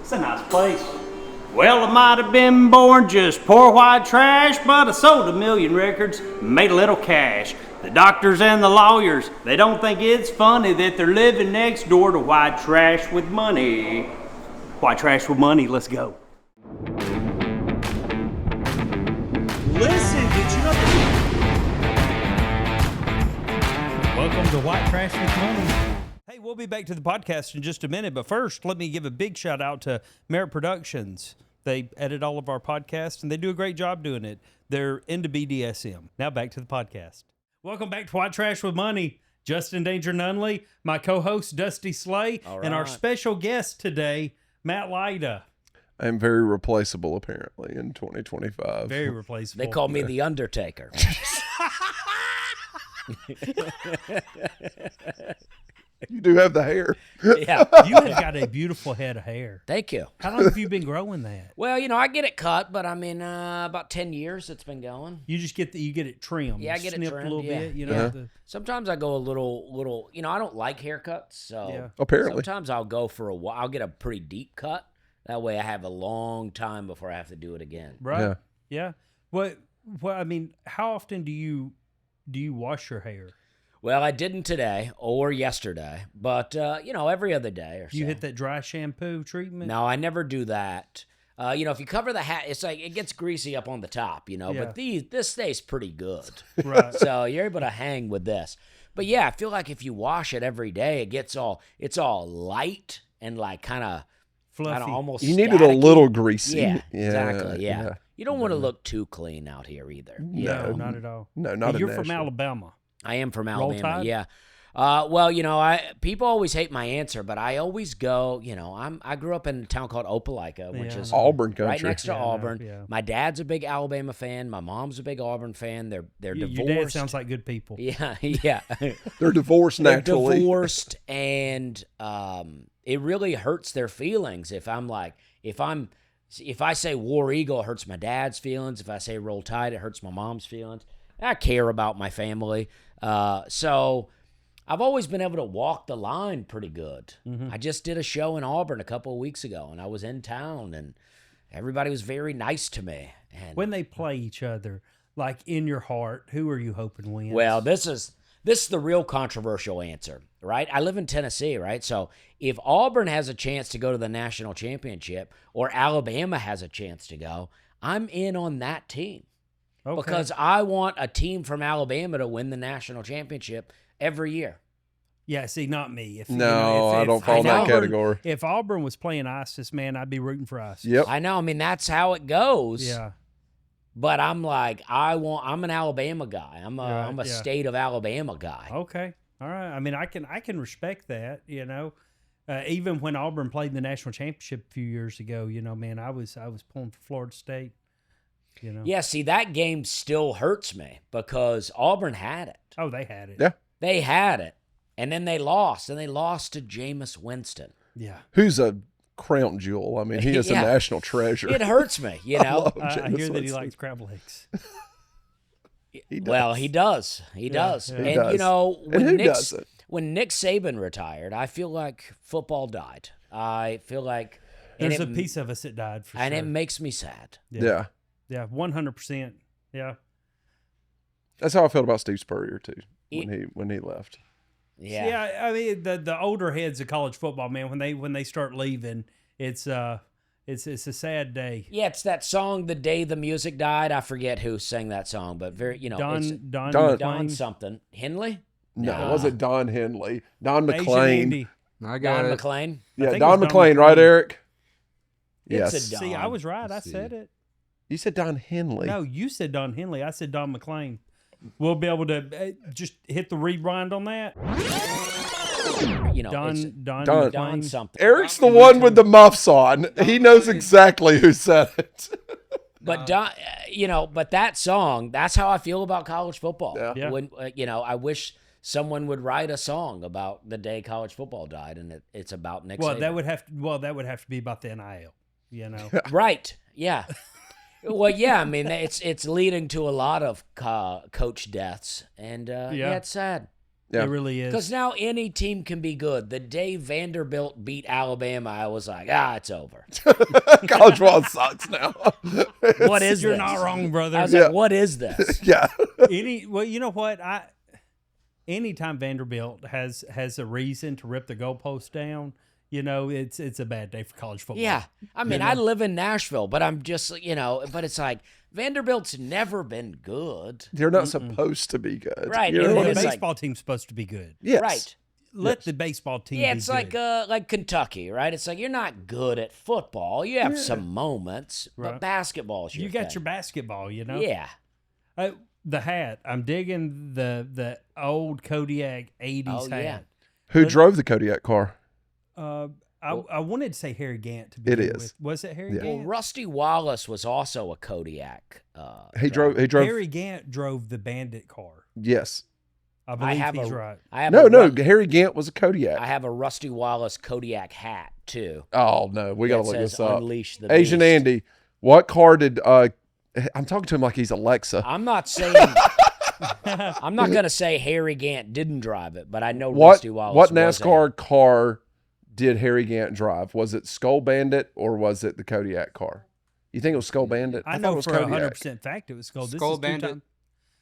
It's a nice place. Well, I might have been born just poor white trash, but I sold 1 million records, made a little cash. The doctors and the lawyers, they don't think it's funny that they're living next door to white trash with money. White trash with money, let's go. Listen, did you know? Welcome to White Trash with Money. Hey, we'll be back to the podcast in just a minute, but first, let me give a big shout out to Merit Productions. They edit all of our podcasts, and they do a great job doing it. They're into BDSM. Now back to the podcast. Welcome back to White Trash with Money. Justin Danger Nunley, my co-host Dusty Slay, and our special guest today, Matt Lyda. I'm very replaceable, apparently, in 2025. Very replaceable. They call me the Undertaker. You do have the hair. Yeah. You have got a beautiful head of hair. Thank you. How long have you been growing that? Well, I get it cut, but I mean, about 10 years it's been going. You just get it trimmed. Yeah, I get it snipped trimmed a little bit. Sometimes I go a little, I don't like haircuts, so apparently. Sometimes I'll go for a while. I'll get a pretty deep cut. That way I have a long time before I have to do it again. Right. Yeah. Well, I mean, how often do you wash your hair? Well, I didn't today or yesterday, but, every other day or so. You hit that dry shampoo treatment? No, I never do that. If you cover the hat, it's like it gets greasy up on the top, but this stays pretty good. Right. So you're able to hang with this. But yeah, I feel like if you wash it every day, it's all light and like kind of fluffy. Almost you need it a little greasy. Yeah, exactly. Yeah. You don't want to look too clean out here either. No, not at all. No, not at You're Nashville. from Alabama. I am from Roll Alabama, Tide? yeah. People always hate my answer, but I always go, I grew up in a town called Opelika, which is Auburn country. right next to Auburn. Yeah. My dad's a big Alabama fan. My mom's a big Auburn fan. They're divorced. Your dad sounds like good people. Yeah. They're divorced naturally. They're divorced, and it really hurts their feelings if I say War Eagle, it hurts my dad's feelings. If I say Roll Tide, it hurts my mom's feelings. I care about my family. So I've always been able to walk the line pretty good. Mm-hmm. I just did a show in Auburn a couple of weeks ago, and I was in town, and everybody was very nice to me. And when they play each other, like in your heart, who are you hoping wins? Well, this is the real controversial answer, right? I live in Tennessee, right? So if Auburn has a chance to go to the national championship or Alabama has a chance to go, I'm in on that team. Okay. Because I want a team from Alabama to win the national championship every year. Yeah, see, not me. I don't fall in that category. If Auburn was playing ISIS, man, I'd be rooting for ISIS. Yep. I know. I mean, that's how it goes. Yeah. But I'm like, I'm an Alabama guy. I'm a state of Alabama guy. Okay. All right. I mean, I can respect that, even when Auburn played in the national championship a few years ago, man, I was pulling for Florida State. Yeah, see, that game still hurts me because Auburn had it. Oh, they had it. Yeah. They had it. And then they lost. And they lost to Jameis Winston. Yeah. Who's a crown jewel. I mean, he is a national treasure. It hurts me, I hear that he likes crab legs. He does. He does. And when Nick Saban retired, I feel like football died. I feel like... There's a piece of us that died, for sure. And it makes me sad. Yeah. Yeah, 100%. Yeah. That's how I felt about Steve Spurrier too when he left. Yeah. Yeah, I mean the older heads of college football, man, when they start leaving, it's a sad day. Yeah, it's that song "The Day the Music Died." I forget who sang that song, but Don something. Henley? No, it wasn't Don Henley. Don McClain. I got Don McClain. Yeah, Don McClain, right, Eric? Yes. See, I was right. I said it. You said Don Henley. No, you said Don Henley. I said Don McClain. We'll be able to just hit the rewind on that. Don something. Eric's the one with the muffs on. He knows exactly who said it. But but that song, that's how I feel about college football. Yeah. When I wish someone would write a song about the day college football died, and it's about Nick Saban. that would have to be about the NIL. Right? Yeah. Well, yeah. I mean, it's leading to a lot of coach deaths, and it's sad. Yeah. It really is. Because now any team can be good. The day Vanderbilt beat Alabama, I was like, it's over. College football sucks now. What is You're this? not wrong, brother. I was like, what is this? Yeah. Well, you know what? Anytime Vanderbilt has a reason to rip the goalpost down, it's a bad day for college football. Yeah. I mean, I live in Nashville, but I'm just, but it's like Vanderbilt's never been good. They're not supposed to be good. Right. You know And what The I it's mean? like- baseball team's supposed to be good. Yes. Right. Let the baseball team Yeah, be it's good. like Kentucky, right? It's like you're not good at football. You have some moments, but Right. basketball's your You got thing. your basketball, Yeah. The hat. I'm digging the old Kodiak 80s Oh, hat. yeah. Who drove the Kodiak car? I wanted to say Harry Gant to It begin is. with. Was it Harry Yeah. Well, Gant? Rusty Wallace was also a Kodiak. He drove. Harry Gant drove the Bandit car. Yes. I believe have he's a- right. I have No, a no. Ru- Harry Gant was a Kodiak. I have a Rusty Wallace Kodiak hat too. Oh no, we gotta That look says this up. Unleash the Asian Beast. Andy, what car did? I'm talking to him like he's Alexa. I'm not saying. I'm not gonna say Harry Gant didn't drive it, but I know What Rusty Wallace. what was NASCAR car did Harry Gant drive? Was it Skull Bandit or was it the Kodiak car? You think it was Skull Bandit? I thought know it was for Kodiak. 100% fact it was Skull. Skull this Bandit.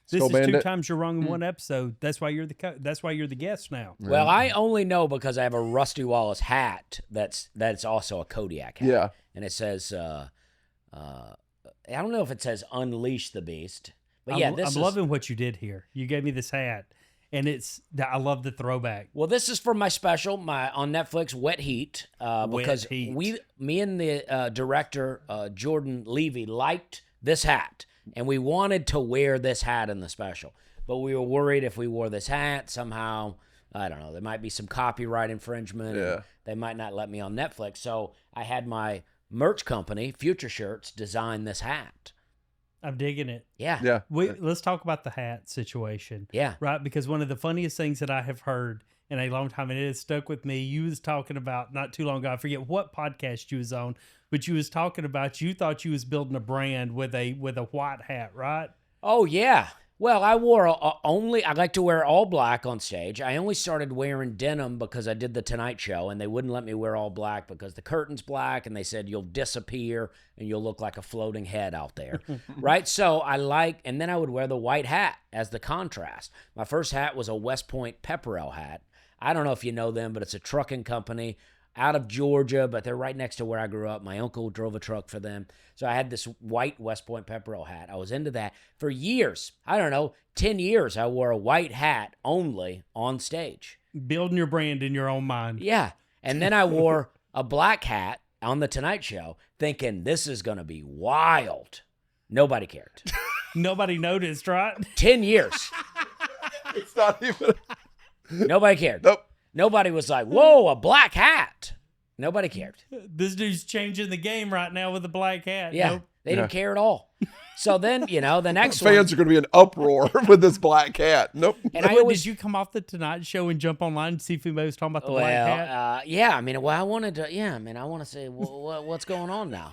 This Skull is two Bandit? times you're wrong in one episode. That's why you're the guest now. Well, I only know because I have a Rusty Wallace hat that's also a Kodiak hat. Yeah. And it says, I don't know if it says Unleash the Beast, but yeah, I'm loving what you did here. You gave me this hat, and I love the throwback. Well, this is for my special, on Netflix, Wet Heat, because Heat. me and the director Jordan Levy liked this hat, and we wanted to wear this hat in the special, but we were worried if we wore this hat somehow, I don't know, there might be some copyright infringement. Yeah. And they might not let me on Netflix, so I had my merch company, Future Shirts, design this hat. I'm digging it. Yeah. Yeah. Let's talk about the hat situation. Yeah. Right, because one of the funniest things that I have heard in a long time, and it has stuck with me, you was talking about not too long ago, I forget what podcast you was on, but you was talking about you thought you was building a brand with a white hat, right? Oh, yeah. Well, I wore I like to wear all black on stage. I only started wearing denim because I did the Tonight Show, and they wouldn't let me wear all black because the curtain's black, and they said you'll disappear and you'll look like a floating head out there, right? So and then I would wear the white hat as the contrast. My first hat was a West Point Pepperell hat. I don't know if you know them, but it's a trucking company out of Georgia, but they're right next to where I grew up. My uncle drove a truck for them. So I had this white West Point Pepperell hat. I was into that for years. I don't know, 10 years I wore a white hat only on stage. Building your brand in your own mind. Yeah. And then I wore a black hat on the Tonight Show thinking this is going to be wild. Nobody cared. Nobody noticed, right? 10 years. It's not even. Nobody cared. Nope. Nobody was like, whoa, a black hat. Nobody cared. This dude's changing the game right now with a black hat. Yeah. Nope. They didn't care at all. So then, the next one. Fans are going to be in uproar with this black hat. Nope. And I What, always did you come off the Tonight Show and jump online and see if anybody was talking about the well, black hat? yeah. I mean, well, I wanted to. Yeah, I mean, I want to say, what's going on now?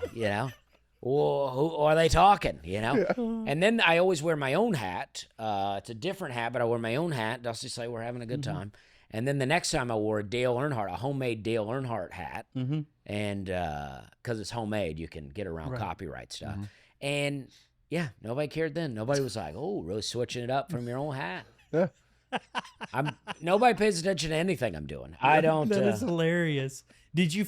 Well, who are they talking? And then I always wear my own hat. It's a different hat, but I wear my own hat. Dusty say we're having a good time. And then the next time I wore a homemade Dale Earnhardt hat, and because it's homemade, you can get around copyright stuff. And yeah, nobody cared then. Nobody was like, "Oh, really switching it up from your own hat." Yeah. Nobody pays attention to anything I'm doing. I don't. That is hilarious. Did you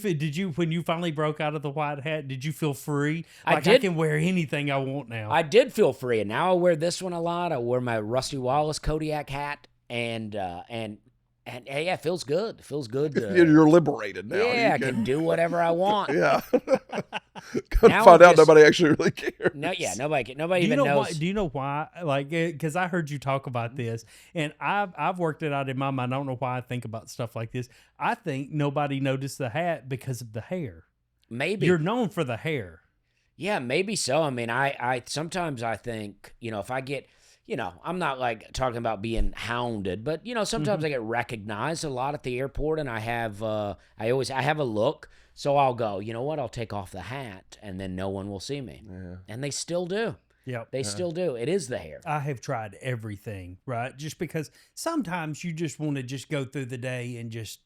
when you finally broke out of the white hat? Did you feel free? I I did. can wear anything I want now. I did feel free, and now I wear this one a lot. I wear my Rusty Wallace Kodiak hat, and hey, yeah, it feels good. It feels good. You're liberated now. yeah, I You can do whatever I want. Yeah. Come Now find I'm out just- nobody actually really cares. No, yeah, nobody do you even know knows. why? Do you know why? Like, because I heard you talk about this, and I've worked it out in my mind. I don't know why I think about stuff like this. I think nobody noticed the hat because of the hair. Maybe You're known for the hair. Yeah, maybe so. I mean, I sometimes I think, if I get, I'm not like talking about being hounded, but sometimes I get recognized a lot at the airport, and I have I have a look, so I'll go, you know what? I'll take off the hat, and then no one will see me, and they still do. Yep. They still do. It is the hair. I have tried everything, right? Just because sometimes you just want to just go through the day and just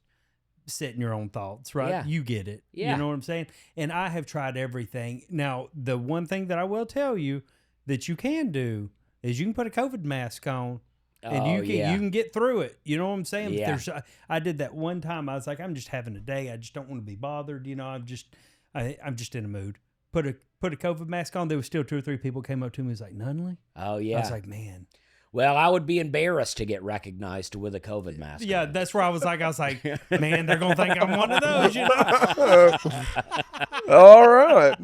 sit in your own thoughts, right? Yeah. You get it. Yeah. You know what I'm saying? And I have tried everything. Now, the one thing that I will tell you that you can do is you can put a COVID mask on. And you can get through it. You know what I'm saying? Yeah. I did that one time. I was like, I'm just having a day. I just don't want to be bothered. You know, I'm just in a mood. Put a COVID mask on. There was still 2 or 3 people came up to me and was like, Nunley? Oh, yeah. I was like, man. Well, I would be embarrassed to get recognized with a COVID mask. Yeah, on. that's where I was like, man, they're going to think I'm one of those, you know? All right.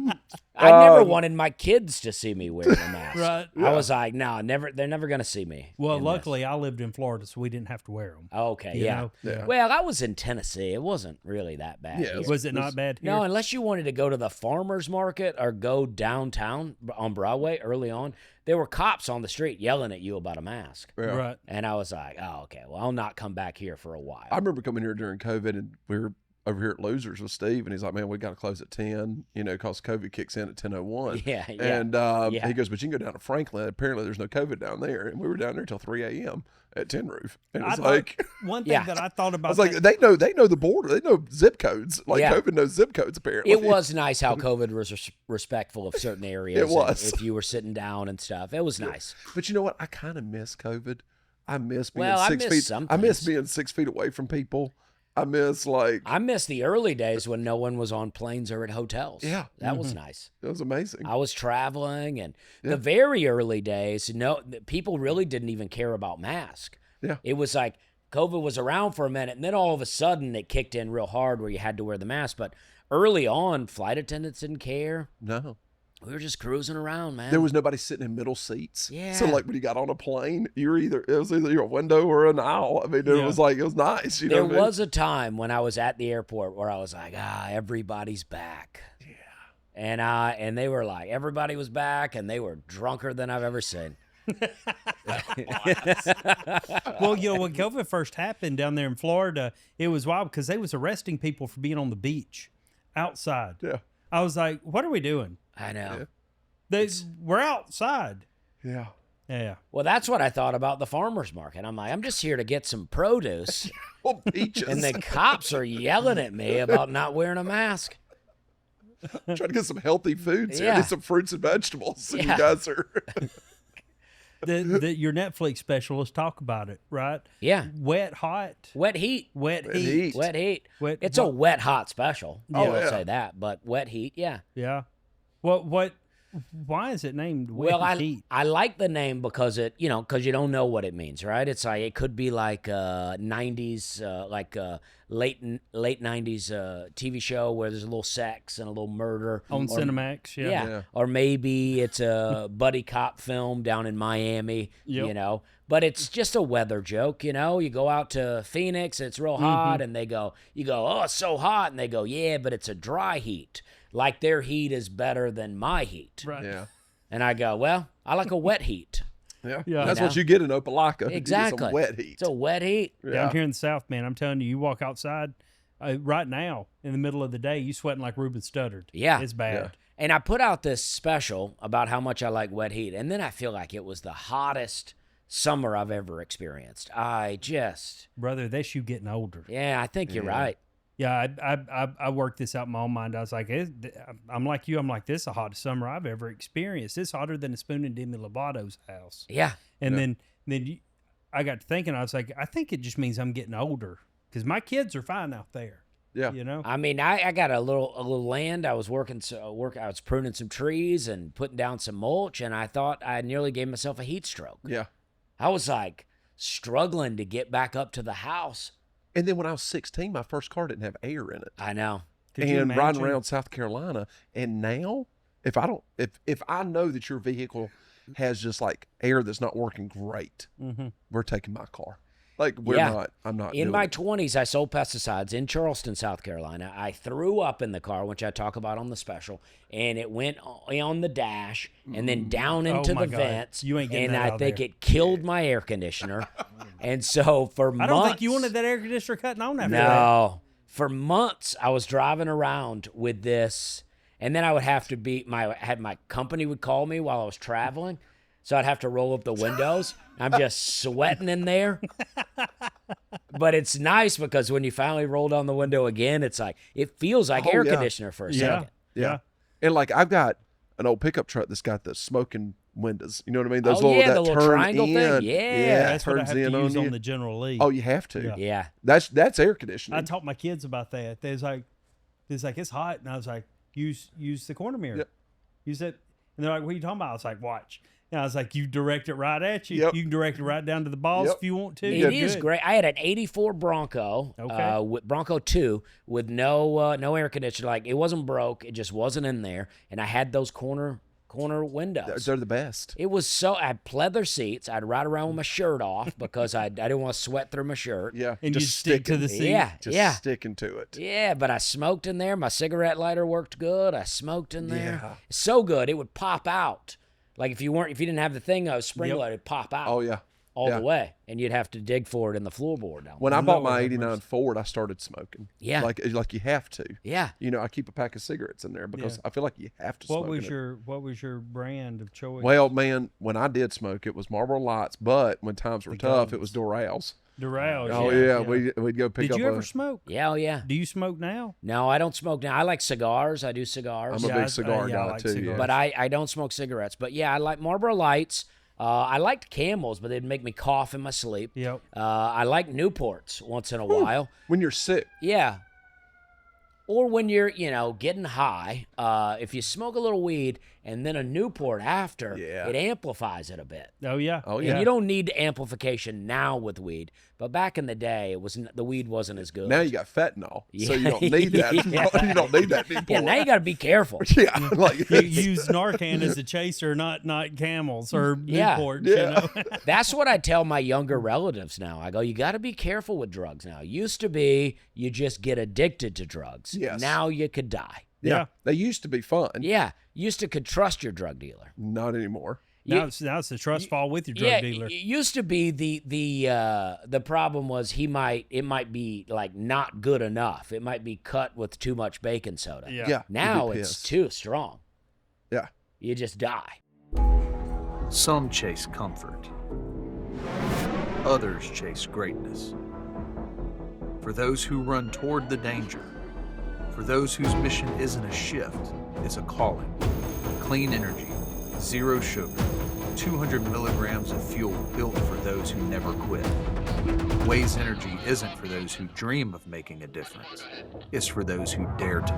I never wanted my kids to see me wearing a mask. Right. I was like, no, never. They're never going to see me. Well, in luckily, I lived in Florida, so we didn't have to wear them. this. Okay, You yeah. know? Yeah. Well, I was in Tennessee. It wasn't really that bad. Yeah, here. Was it not bad here? No, unless you wanted to go to the farmer's market or go downtown on Broadway early on, there were cops on the street yelling at you about a mask. Yeah. Right. And I was like, oh, okay, well, I'll not come back here for a while. I remember coming here during COVID, and we were over here at Losers with Steve, and he's like, man, we got to close at 10, you know, because COVID kicks in at 10:01. Yeah. And Yeah. he goes, but you can go down to Franklin. Apparently there's no COVID down there. And we were down there till 3 a.m. at Tin Roof. And it's like, one thing that I thought I about was like, they know the border. They know zip codes. Like Yeah. COVID knows zip codes, apparently. It was nice how COVID was respectful of certain areas. It was. And if you were sitting down and stuff, it was nice. But you know what? I kind of miss COVID. I miss being Well, I 6 miss feet. some I miss things. being 6 feet away from people. I miss I miss the early days when no one was on planes or at hotels. Yeah. That was nice. it was amazing. I was traveling, and the very early days, people really didn't even care about masks. Yeah. It was like COVID was around for a minute, and then all of a sudden it kicked in real hard where you had to wear the mask. But early on, flight attendants didn't care. No. We were just cruising around, man. There was nobody sitting in middle seats. Yeah. So like when you got on a plane, it was either your window or an aisle. I mean, it was like, it was nice. You know There what I mean? was a time when I was at the airport where I was like, everybody's back. Yeah. And they were like, everybody was back, and they were drunker than I've ever seen. Well, you know, when COVID first happened down there in Florida, it was wild because they was arresting people for being on the beach outside. Yeah. I was like, what are we doing? I know. We're outside. Yeah. Yeah. Well, that's what I thought about the farmer's market. I'm like, I'm just here to get some produce, Well, peaches. and the cops are yelling at me about not wearing a mask. Trying to get some healthy foods here. Yeah. Need some fruits and vegetables. So Yeah. you guys are. Your Netflix specialists talk about it, right? Yeah. Wet, hot, Wet heat. wet heat. heat. Wet heat. Wet- It's a wet hot special. Oh, I will yeah. say that, but wet heat, yeah. Yeah. Why is it named wet Well, heat? I like the name because because you don't know what it means, right? It's like it could be like 90s, late 90s TV show where there's a little sex and a little murder On or- Cinemax, yeah. Yeah. Or maybe it's a buddy cop film down in Miami, Yep. But it's just a weather joke, You go out to Phoenix, it's real hot, and you go, oh, it's so hot, and they go, yeah, but it's a dry heat. Like their heat is better than my heat. Right. Yeah. And I go, well, I like a wet heat. Yeah. Yeah. That's You what know? you get in Opelika. You get Exactly. some wet heat. It's a wet heat. Down here in the South, man, I'm telling you, you walk outside right now in the middle of the day, you sweating like Ruben Studdard. Yeah. It's bad. Yeah. And I put out this special about how much I like wet heat. And then I feel like it was the hottest summer I've ever experienced. Brother, that's you getting older. Yeah, I think you're right. Yeah, I worked this out in my own mind. I was like, I'm like you. I'm like, this is the hottest summer I've ever experienced. It's hotter than a spoon in Demi Lovato's house. Yeah. And then I got to thinking, I was like, I think it just means I'm getting older because my kids are fine out there. Yeah. You know? I mean, I got a little land. I was I was pruning some trees and putting down some mulch, and I thought I nearly gave myself a heat stroke. Yeah. I was like struggling to get back up to the house. And then when I was 16, my first car didn't have air in it. I know. Could you And riding imagine? around South Carolina. And now, if I know that your vehicle has just like air that's not working great, we're taking my car. Like I'm not In doing my it. 20s, I sold pesticides in Charleston, South Carolina. I threw up in the car, which I talk about on the special, and it went on the dash and then down into my the God. vents. You ain't getting and that I out think there. it killed my air conditioner. And so for months, I don't think you wanted that air conditioner cutting on after that. No. For months, I was driving around with this, And then I would have to my company would call me while I was traveling. So I'd have to roll up the windows. I'm just sweating in there. But it's nice because when you finally roll down the window again, it feels like air conditioner for a second. Yeah. And like I've got an old pickup truck that's got the smoking windows. You know what I mean? Those little the little turn triangle in. thing. Yeah. That's what I have to use on the General Lee. Oh, you have to. Yeah. That's air conditioning. I taught my kids about that. There's like, it's hot, and I was like, use the corner mirror. Yep. Use it, and they're like, what are you talking about? I was like, watch. And I was like, you direct it right at you. Yep. You can direct it right down to the balls if you want to. It is great. I had an 84 Bronco, with Bronco 2 with no air conditioner. Like, it wasn't broke. It just wasn't in there. And I had those corner windows. They're the best. It was I had pleather seats. I'd ride around with my shirt off because I didn't want to sweat through my shirt. Yeah. And you stick to the seat. Yeah. Sticking to it. Yeah, but I smoked in there. My cigarette lighter worked good. I smoked in there. Yeah. So good. It would pop out. Like if you didn't have the thing, spring load, it'd pop out. Oh, yeah. All the way, and you'd have to dig for it in the floorboard down When I bought my '89 Ford, I started smoking. Yeah, like you have to. Yeah, you know, I keep a pack of cigarettes in there because I feel like you have to. What was your brand of choice? Well, man, when I did smoke, it was Marlboro Lights, but when times were tough, it was Doral. Doral. Oh yeah. We'd go pick up. Did you ever smoke? Yeah, yeah. Do you smoke now? No, I don't smoke now. I like cigars. I do cigars. I'm a big cigar guy like too. cigars. Yeah. But I don't smoke cigarettes. But yeah, I like Marlboro Lights. I liked Camels, but they'd make me cough in my sleep. Yep. I like Newports once in a while. When you're sick. Yeah. Or when you're, getting high. If you smoke a little weed and then a Newport after, it amplifies it a bit. Oh, yeah. Oh, yeah. And you don't need amplification now with weed. But back in the day, the weed wasn't as good. Now you got fentanyl, so you don't need that. You don't need that Newport. Yeah, now you got to be careful. Yeah, like you use Narcan as a chaser, not Camels or Newports. Yeah. You know? That's what I tell my younger relatives now. I go, you got to be careful with drugs now. Used to be you just get addicted to drugs. Yes. Now you could die. Yeah. They used to be fun. Yeah. Used to could trust your drug dealer. Not anymore. Now it's the trust fall with your drug dealer. It used to be the problem was it might be like not good enough. It might be cut with too much baking soda. Yeah. Now it's too strong. Yeah. You just die. Some chase comfort. Others chase greatness. For those who run toward the danger. For those whose mission isn't a shift, it's a calling. Clean energy, zero sugar, 200 milligrams of fuel built for those who never quit. Waze Energy isn't for those who dream of making a difference. It's for those who dare to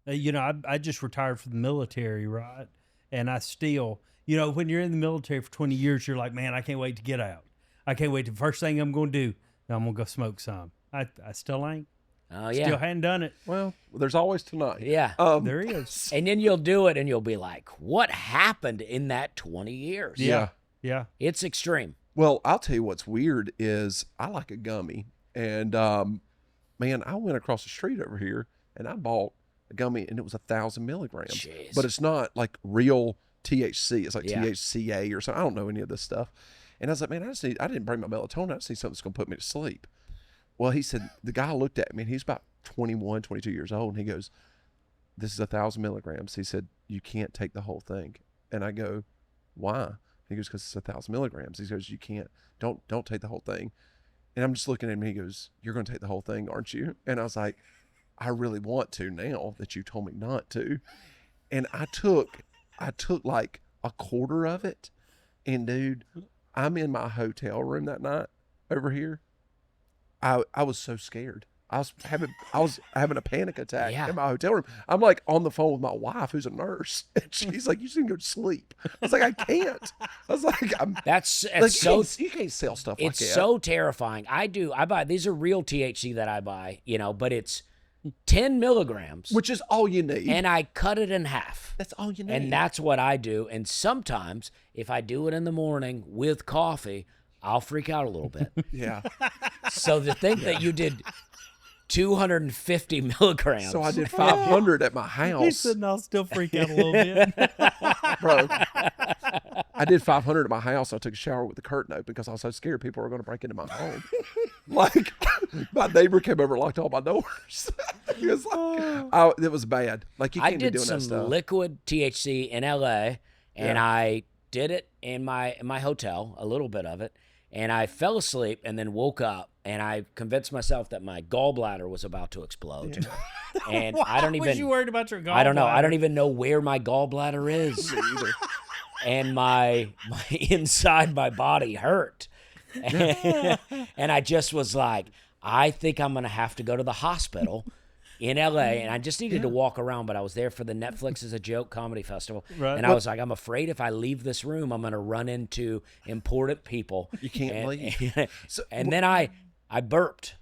make it. I just retired from the military, right? And I still, when you're in the military for 20 years, you're like, man, I can't wait to get out. I can't wait. The first thing I'm going to do, I'm going to go smoke some. I still ain't. Oh, yeah. Still hadn't done it. Well, there's always tonight. Yeah. There is. And then you'll do it and you'll be like, what happened in that 20 years? Yeah. Yeah. It's extreme. Well, I'll tell you what's weird is I like a gummy. And, man, I went across the street over here and I bought a gummy and it was 1,000 milligrams. Jeez. But it's not like real THC. It's like Yeah. THCA or something. I don't know any of this stuff. And I was like, man, I didn't bring my melatonin. I just need something that's going to put me to sleep. Well, he said, the guy looked at me and he's about 21, 22 years old. And he goes, this is 1,000 milligrams. He said, you can't take the whole thing. And I go, why? He goes, because it's 1,000 milligrams. He goes, you can't, don't take the whole thing. And I'm just looking at him. He goes, you're going to take the whole thing, aren't you? And I was like, I really want to now that you told me not to. And I took like a quarter of it. And dude, I'm in my hotel room that night over here. I was so scared. I was having a panic attack in my hotel room. I'm like on the phone with my wife, who's a nurse, and she's like, "You just need to go to sleep." I was like, "I can't." I was like, That's like, so. You can't sell stuff like that. It's so terrifying. I buy. These are real THC that I buy. But it's 10 milligrams, which is all you need. And I cut it in half. That's all you need. And that's what I do. And sometimes, if I do it in the morning with coffee, I'll freak out a little bit. Yeah. So to think that you did 250 milligrams. So I did 500 at my house. He said, I'll still freak out a little bit. Bro. I did 500 at my house. I took a shower with the curtain open because I was so scared people were going to break into my home. Like, my neighbor came over and locked all my doors. It was like, it was bad. Like, you can't be doing that I did stuff. some liquid THC in LA, and I did it in my hotel, a little bit of it, and I fell asleep and then woke up, and I convinced myself that my gallbladder was about to explode. And I don't even. Was you worried about your gallbladder? I don't know. I don't even know where my gallbladder is. And my inside my body hurt. And I just was like, I think I'm going to have to go to the hospital in LA. And I just needed to walk around, but I was there for the Netflix as a Joke comedy festival. Right. And I was like, I'm afraid if I leave this room, I'm going to run into important people. You can't leave. And then I burped.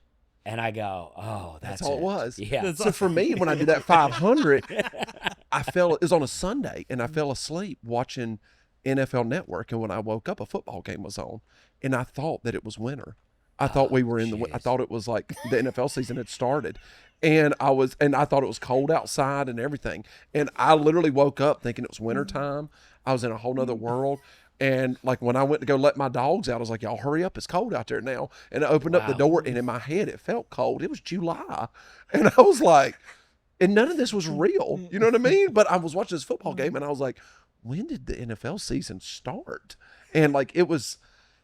And I go, oh, that's all it was. Yeah. So for me, when I did that 500, it was on a Sunday, and I fell asleep watching NFL Network. And when I woke up, a football game was on, and I thought that it was winter. I thought we were I thought it was like the NFL season had started, and I thought it was cold outside and everything. And I literally woke up thinking it was wintertime. I was in a whole nother world. And like when I went to go let my dogs out, I was like, y'all hurry up, it's cold out there now. And I opened up the door, and in my head it felt cold. It was July. And I was like, and none of this was real. You know what I mean? But I was watching this football game, and I was like, when did the NFL season start? And like, it was,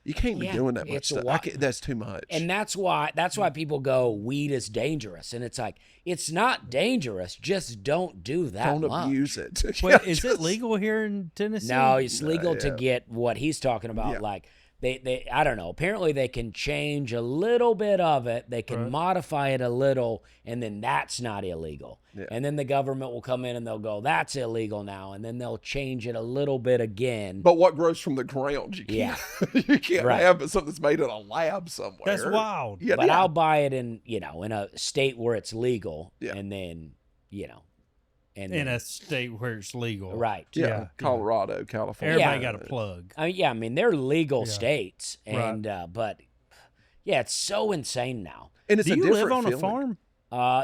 you can't be doing that much stuff. That's too much. And that's why people go, weed is dangerous. And it's like, it's not dangerous. Just don't do that. Don't much. Abuse it. Wait, is it legal here in Tennessee? No, it's legal to get what he's talking about. Yeah. Like they I don't know. Apparently they can change a little bit of it. They can modify it a little, and then that's not illegal. Yeah. And then the government will come in and they'll go, that's illegal now. And then they'll change it a little bit again. But what grows from the ground, you can't, you can't have something that's made in a lab somewhere. That's wild. Yeah, but I'll buy it in a state where it's legal, and then, and in a state where it's legal. Right. Yeah. Colorado, California. Everybody got a plug. I mean, they're legal states, and but yeah, it's so insane now. And it's Do a you different live on feeling. a farm?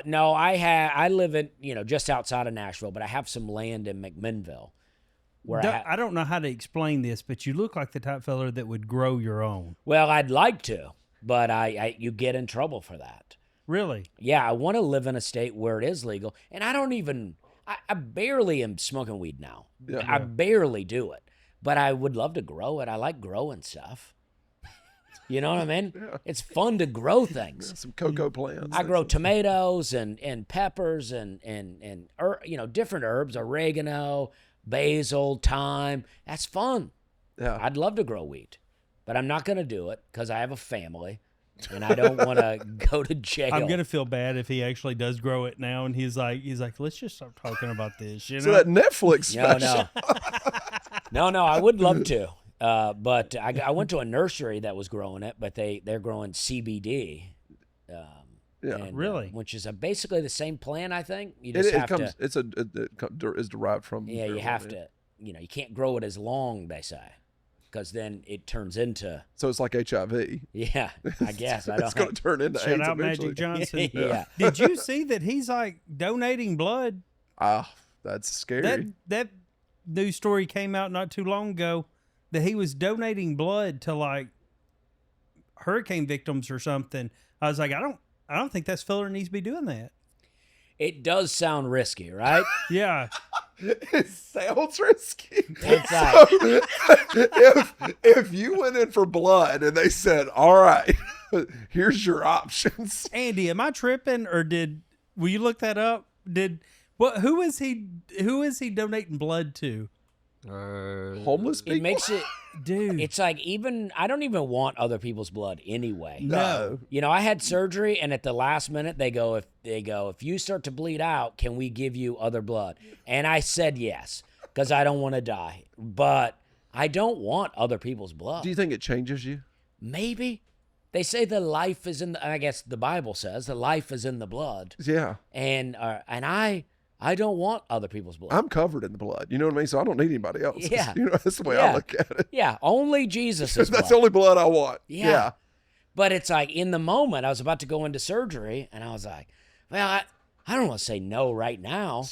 No, I live in just outside of Nashville, but I have some land in McMinnville. Where I don't know how to explain this, but you look like the type fella that would grow your own. Well, I'd like to, but you get in trouble for that. Really? Yeah, I want to live in a state where it is legal, and I barely am smoking weed now. Yeah. I barely do it, but I would love to grow it. I like growing stuff. You know what I mean? Yeah. It's fun to grow things. Some cocoa plants. I grow tomatoes and peppers and different herbs, oregano, basil, thyme. That's fun. Yeah. I'd love to grow wheat, but I'm not going to do it because I have a family. And I don't want to go to jail. I'm gonna feel bad if he actually does grow it now, and he's like, let's just start talking about this. You know? So that Netflix special. No, I would love to. But I went to a nursery that was growing it, but they're growing CBD. Really? Which is basically the same plant, I think. You It just have comes. to. It is derived from. Yeah, you have to. You can't grow it as long, they say, because then it turns into. So it's like HIV. Yeah, I guess. I don't. It's going to turn into Shout AIDS out eventually. Magic Johnson. Yeah. Did you see that he's like donating blood? That's scary. That news story came out not too long ago that he was donating blood to like hurricane victims or something. I was like, I don't think that fella needs to be doing that. It does sound risky, right? Yeah. It sounds risky. It's like, if you went in for blood and they said, all right, here's your options. Andy, am I tripping, or will you look that up? Who is he donating blood to? Homeless people? it makes it, Dude. it's like I don't even want other people's blood anyway. No. I had surgery, and at the last minute they go, if you start to bleed out, can we give you other blood? And I said yes, because I don't want to die, but I don't want other people's blood. Do you think it changes you? Maybe. They say the life is in I guess the Bible says the life is in the blood. Yeah. And I don't want other people's blood. I'm covered in the blood. You know what I mean? So I don't need anybody else. Yeah. That's the way I look at it. Yeah, only Jesus' That's blood. the only blood I want. Yeah. But it's like in the moment, I was about to go into surgery, and I was like, well, I don't want to say no right now.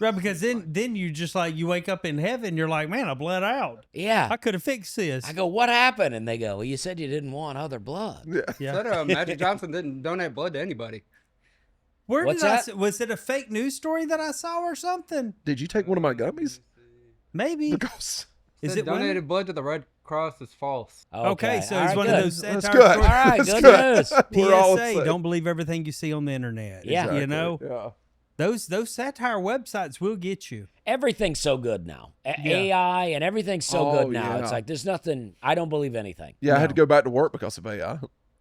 Right, because then you just like, you wake up in heaven, you're like, man, I bled out. Yeah. I could have fixed this. I go, what happened? And they go, well, you said you didn't want other blood. Yeah. Said Magic Johnson didn't donate blood to anybody. Where What's did I that? see, was it a fake news story that I saw or something? Did you take one of my gummies? Maybe. Because Is Said it donated women? blood to the Red Cross is false. Okay, so All it's right, one good. of those satire that's stories. good. All right, That's good news. We're all PSA, safe. don't believe everything you see on the internet. Yeah. You know, Yeah. those satire websites will get you. Everything's so good now. Yeah. AI and everything's so Oh, good now. yeah. It's like there's nothing. I don't believe anything. Yeah, I had to go back to work because of AI.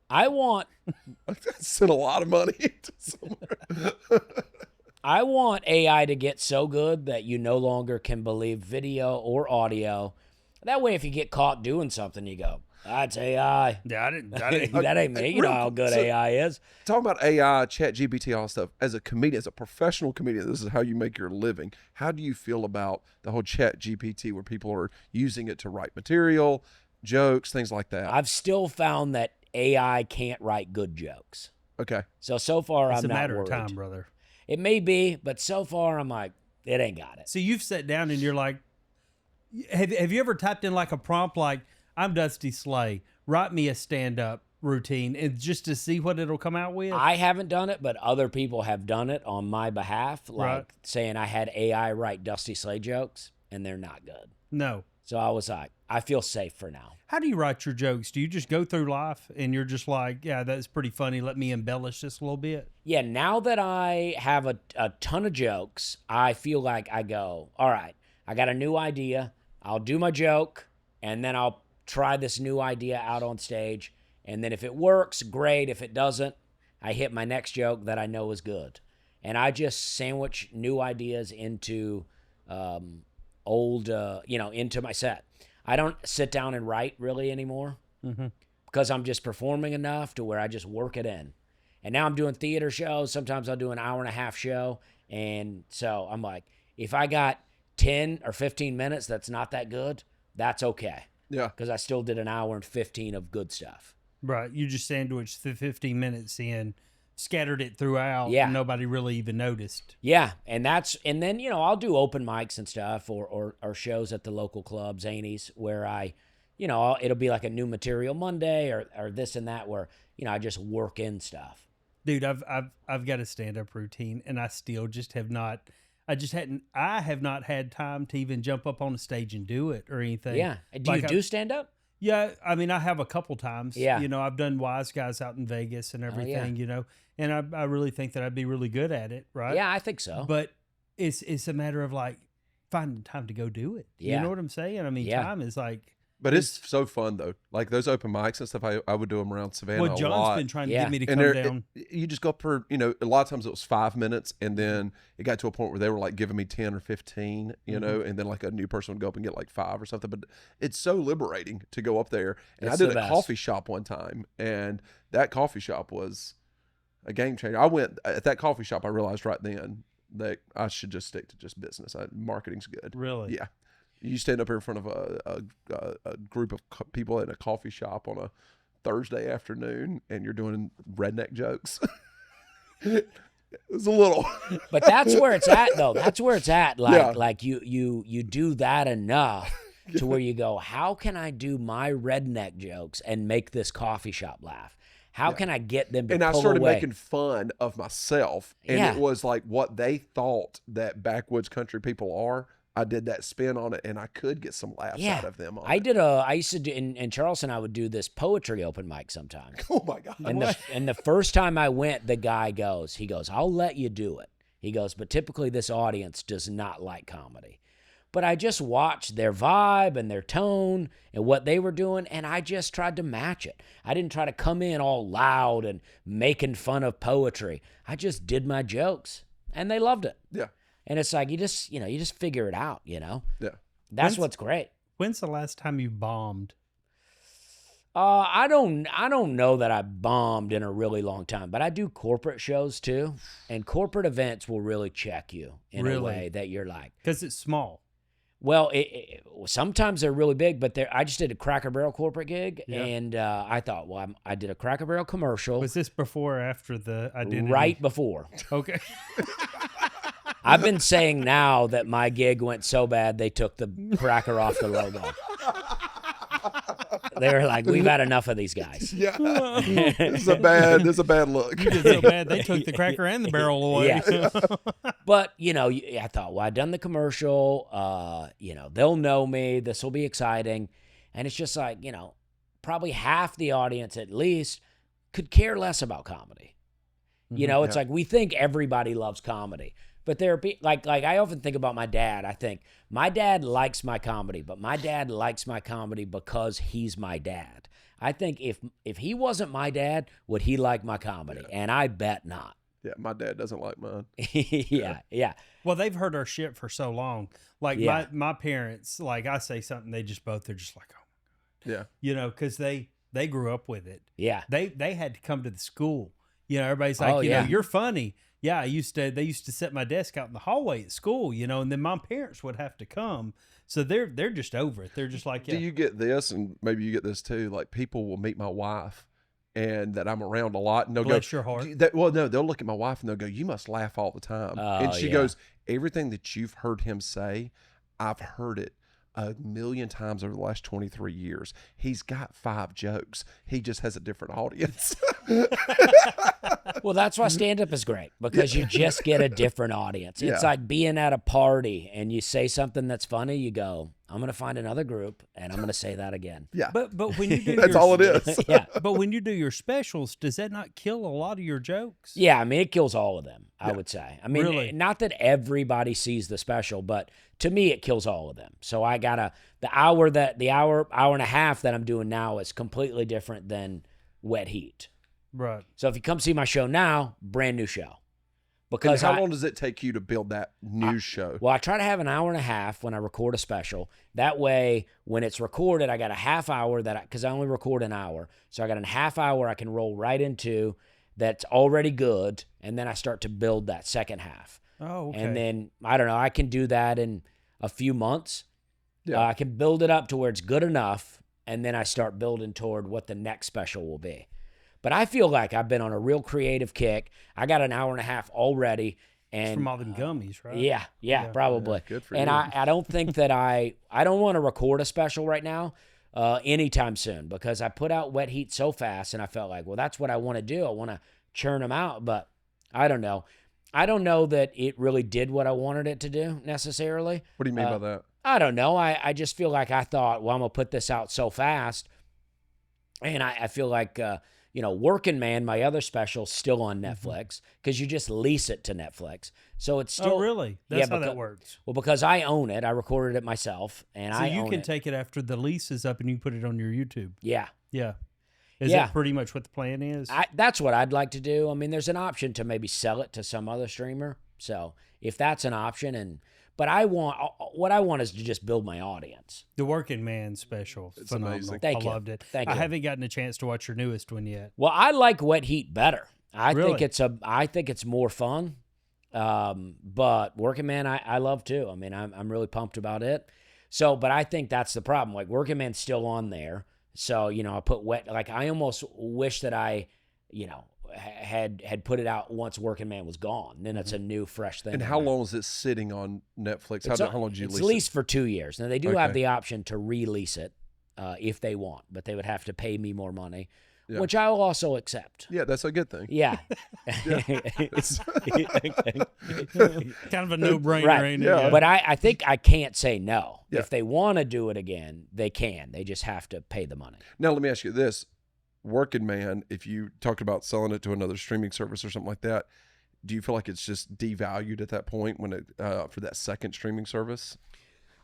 I want I sent a lot of money to somewhere. I want AI to get so good that you no longer can believe video or audio. That way, if you get caught doing something, you go, that's AI. Yeah, I didn't. That ain't me. You know how good AI is. Talking about AI, Chat GPT, all that stuff. As a comedian, as a professional comedian, this is how you make your living. How do you feel about the whole Chat GPT where people are using it to write material, jokes, things like that? I've still found that AI can't write good jokes. Okay. So far, It's I'm a not matter worried. of time, brother. It may be, but so far, I'm like, it ain't got it. So you've sat down and you're like, have you ever typed in like a prompt like, I'm Dusty Slay, write me a stand-up routine, and just to see what it'll come out with? I haven't done it, but other people have done it on my behalf, like Right. saying I had AI write Dusty Slay jokes, and they're not good. No. So I was like, I feel safe for now. How do you write your jokes? Do you just go through life and you're just like, yeah, that's pretty funny. Let me embellish this a little bit? Yeah, now that I have a ton of jokes, I feel like I go, all right, I got a new idea. I'll do my joke, and then I'll try this new idea out on stage. And then if it works, great. If it doesn't, I hit my next joke that I know is good. And I just sandwich new ideas into into my set. I don't sit down and write really anymore because I'm just performing enough to where I just work it in. And now I'm doing theater shows. Sometimes I'll do an hour-and-a-half show. And so I'm like, if I got 10 or 15 minutes that's not that good, that's okay. Yeah. Because I still did an hour and 15 of good stuff. Right. You just sandwiched the 15 minutes in, scattered it throughout, Yeah. and nobody really even noticed. Yeah, and then I'll do open mics and stuff or shows at the local club, Zanies, where it'll be like a new material Monday or this and that where I just work in stuff. Dude, I've got a stand-up routine, and I still just have not. I have not had time to even jump up on a stage and do it or anything. Yeah, do you do stand up? Yeah, I mean, I have a couple times. Yeah. I've done Wise Guys out in Vegas and everything. And I really think that I'd be really good at it. Right. Yeah, I think so. But it's a matter of like finding time to go do it. Yeah. You know what I'm saying? I mean, Yeah. time is like. But it's so fun, though. Like those open mics and stuff, I would do them around Savannah Well, a John's lot. been trying to Yeah. get me to And come there- down. you just go up for, a lot of times it was 5 minutes, and then it got to a point where they were like giving me 10 or 15, and then like a new person would go up and get like 5 or something. But it's so liberating to go up there. And It's I did the a best. coffee shop one time, and that coffee shop was a game changer. I went at that coffee shop, I realized right then that I should just stick to just business. Marketing's good. Really? Yeah. You stand up here in front of a group of people in a coffee shop on a Thursday afternoon, and you're doing redneck jokes. It's a little, But that's where it's at, though. That's where it's at. Like, Yeah. like you do that enough to where you go, how can I do my redneck jokes and make this coffee shop laugh? How can I get them to and I pull started away? making fun of myself, and Yeah. it was like what they thought that backwoods country people are. I did that spin on it, and I could get some laughs out of them. I used to do in Charleston. I would do this poetry open mic sometimes. Oh my god! And the first time I went, the guy goes, I'll let you do it. He goes, but typically this audience does not like comedy. But I just watched their vibe and their tone and what they were doing, and I just tried to match it. I didn't try to come in all loud and making fun of poetry. I just did my jokes, and they loved it. Yeah, And it's like you just figure it out. yeah. That's what's great. When's the last time you bombed? I don't know that I bombed in a really long time, but I do corporate shows too, and corporate events will really check you in a Really? way that you're like, Because it's small. Well, sometimes they're really big, but I just did a Cracker Barrel corporate gig, Yeah. and I thought, well, I did a Cracker Barrel commercial Was this before or after the identity? right before. Okay. I've been saying now that my gig went so bad they took the cracker off the logo. They were like, we've had enough of these guys. Yeah. This is a bad look. You did so bad they took the cracker and the barrel away. Yeah. But, I thought, well, I've done the commercial. They'll know me. This will be exciting. And it's just like, probably half the audience at least could care less about comedy. It's like we think everybody loves comedy. But there are like I often think about my dad. I think my dad likes my comedy, but my dad likes my comedy because he's my dad. I think if he wasn't my dad, would he like my comedy? Yeah. And I bet not. Yeah, my dad doesn't like mine. Yeah. Well, they've heard our shit for so long. Like my parents, like I say something, they're just like, oh my God. Because they grew up with it. Yeah. They had to come to the school. Everybody's like, you're funny. Yeah, they used to set my desk out in the hallway at school, and then my parents would have to come. So they're just over it. They're just like, yeah. Do you get this, and maybe you get this too, like people will meet my wife and that I'm around a lot, and they'll Bless your heart. They'll look at my wife and they'll go, you must laugh all the time. And she goes, everything that you've heard him say, I've heard it 1,000,000 times over the last 23 years. He's got 5 jokes. He just has a different audience. Well, that's why stand-up is great, because you just get a different audience. It's like being at a party and you say something that's funny, you go, I'm going to find another group and I'm going to say that again. Yeah. But when you do that's all it is. Yeah. But when you do your specials, does that not kill a lot of your jokes? Yeah, I mean, it kills all of them, I would say. I mean, really? Not that everybody sees the special, but to me, it kills all of them. So I gotta, the hour and a half that I'm doing now is completely different than Wet Heat. Right. So if you come see my show now, brand new show. Because how long does it take you to build that new show? Well, I try to have an hour and a half when I record a special. That way, when it's recorded, I got a half hour because I only record an hour. So I got a half hour I can roll right into that's already good, and then I start to build that second half. Oh, okay. And then, I don't know, I can do that in a few months. Yeah. I can build it up to where it's good enough, and then I start building toward what the next special will be. But I feel like I've been on a real creative kick. I got an hour and a half already. And it's from all them gummies, right? Yeah, probably. Good for and you. I don't think that I don't want to record a special right now anytime soon, because I put out Wet Heat so fast, and I felt like, well, that's what I want to do. I want to churn them out, but I don't know. I don't know that it really did what I wanted it to do necessarily. What do you mean by that? I don't know. I just feel like I thought, well, I'm going to put this out so fast. And I feel like, Working Man, my other special, still on Netflix, because you just lease it to Netflix. So it's still. Oh, really? That's how that works. Well, because I own it. I recorded it myself, and so I you own can it. take it after the lease is up and you can put it on your YouTube. Yeah. Yeah. Is that pretty much what the plan is? That's what I'd like to do. I mean, there's an option to maybe sell it to some other streamer. So if that's an option, but what I want is to just build my audience. The Working Man special, It's phenomenal. amazing. Thank I you. loved it. Thank I you. haven't gotten a chance to watch your newest one yet. Well, I like Wet Heat better. I Really? think it's more fun. But Working Man, I love too. I mean, I'm really pumped about it. So, but I think that's the problem. Like Working Man's still on there. So, I put I almost wish that I, had put it out once Working Man was gone. Then it's a new, fresh thing. And how long is it sitting on Netflix? How long did you lease It's it? leased for 2 years. Now, they do have Okay. the option to release it if they want, but they would have to pay me more money, Yeah. which I will also accept. Yeah, that's a good thing. Yeah. Kind of a no-brainer, Right. ain't it? Yeah. But I think I can't say no. Yeah. If they want to do it again, they can. They just have to pay the money. Now, let me ask you this. Working Man, if you talked about selling it to another streaming service or something like that, do you feel like it's just devalued at that point when it for that second streaming service?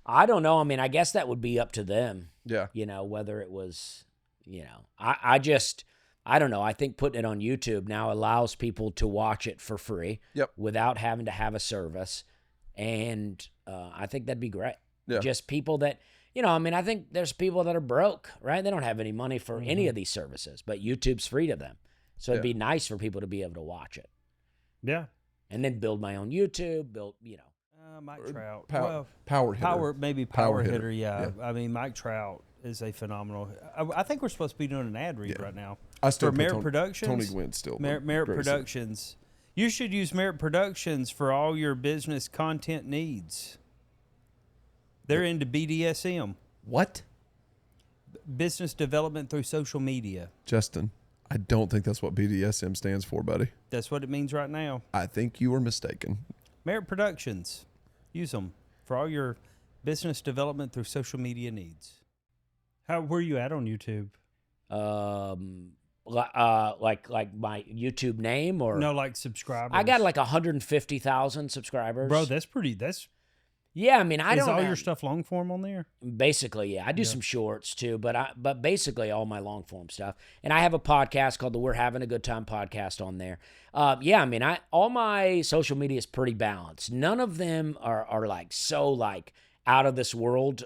I don't know. I mean, I guess that would be up to them. Yeah. Whether it was, I don't know. I think putting it on YouTube now allows people to watch it for free. Yep. Without having to have a service. And I think that'd be great. Yeah. Just people that, I think there's people that are broke, right? They don't have any money for any of these services, but YouTube's free to them. So it'd be nice for people to be able to watch it. Yeah. And then build my own YouTube, Mike Trout. Power hitter. Maybe power hitter. Yeah. I mean, Mike Trout is a phenomenal. I think we're supposed to be doing an ad read right now. I still for Merit Productions. Tony Gwynn still. Merit Productions. You should use Merit Productions for all your business content needs. They're into BDSM. What? Business development through social media. Justin, I don't think that's what BDSM stands for, buddy. That's what it means right now. I think you were mistaken. Merit Productions. Use them for all your business development through social media needs. Where are you at on YouTube? Like my YouTube name or no, like subscribers. I got like 150,000 subscribers. Bro, that's yeah. I mean, I is don't. all your stuff long form on there? Basically, yeah. I do some shorts too, but basically all my long form stuff. And I have a podcast called the We're Having a Good Time podcast on there. Yeah. I mean, all my social media is pretty balanced. None of them are like so like out of this world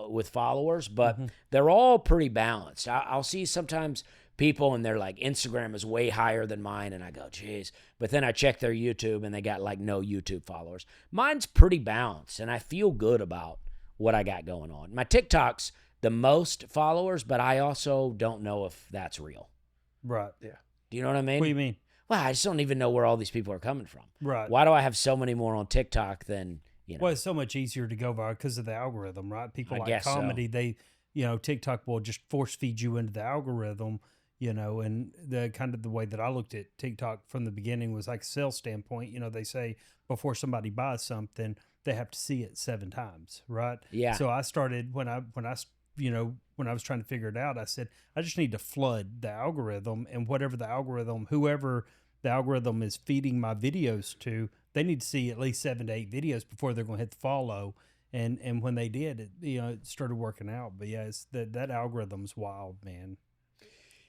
with followers, but they're all pretty balanced. I'll see sometimes people and they're like, Instagram is way higher than mine, and I go, geez. But then I check their YouTube and they got like no YouTube followers. Mine's pretty balanced, and I feel good about what I got going on. My TikTok's the most followers, but I also don't know if that's real. Right. Yeah. Do you know what I mean? What do you mean? Well, I just don't even know where all these people are coming from. Right. Why do I have so many more on TikTok than, you know? Well, it's so much easier to go viral because of the algorithm, right? People I like guess comedy, so. TikTok will just force feed you into the algorithm, and the kind of the way that I looked at TikTok from the beginning was like a sales standpoint. They say before somebody buys something, they have to see it 7 times, right? Yeah. So I started when I was trying to figure it out, I said, I just need to flood the algorithm, and whoever the algorithm is feeding my videos to, they need to see at least 7 to 8 videos before they're going to hit the follow. And when they did, it started working out. But yeah, that algorithm's wild, man.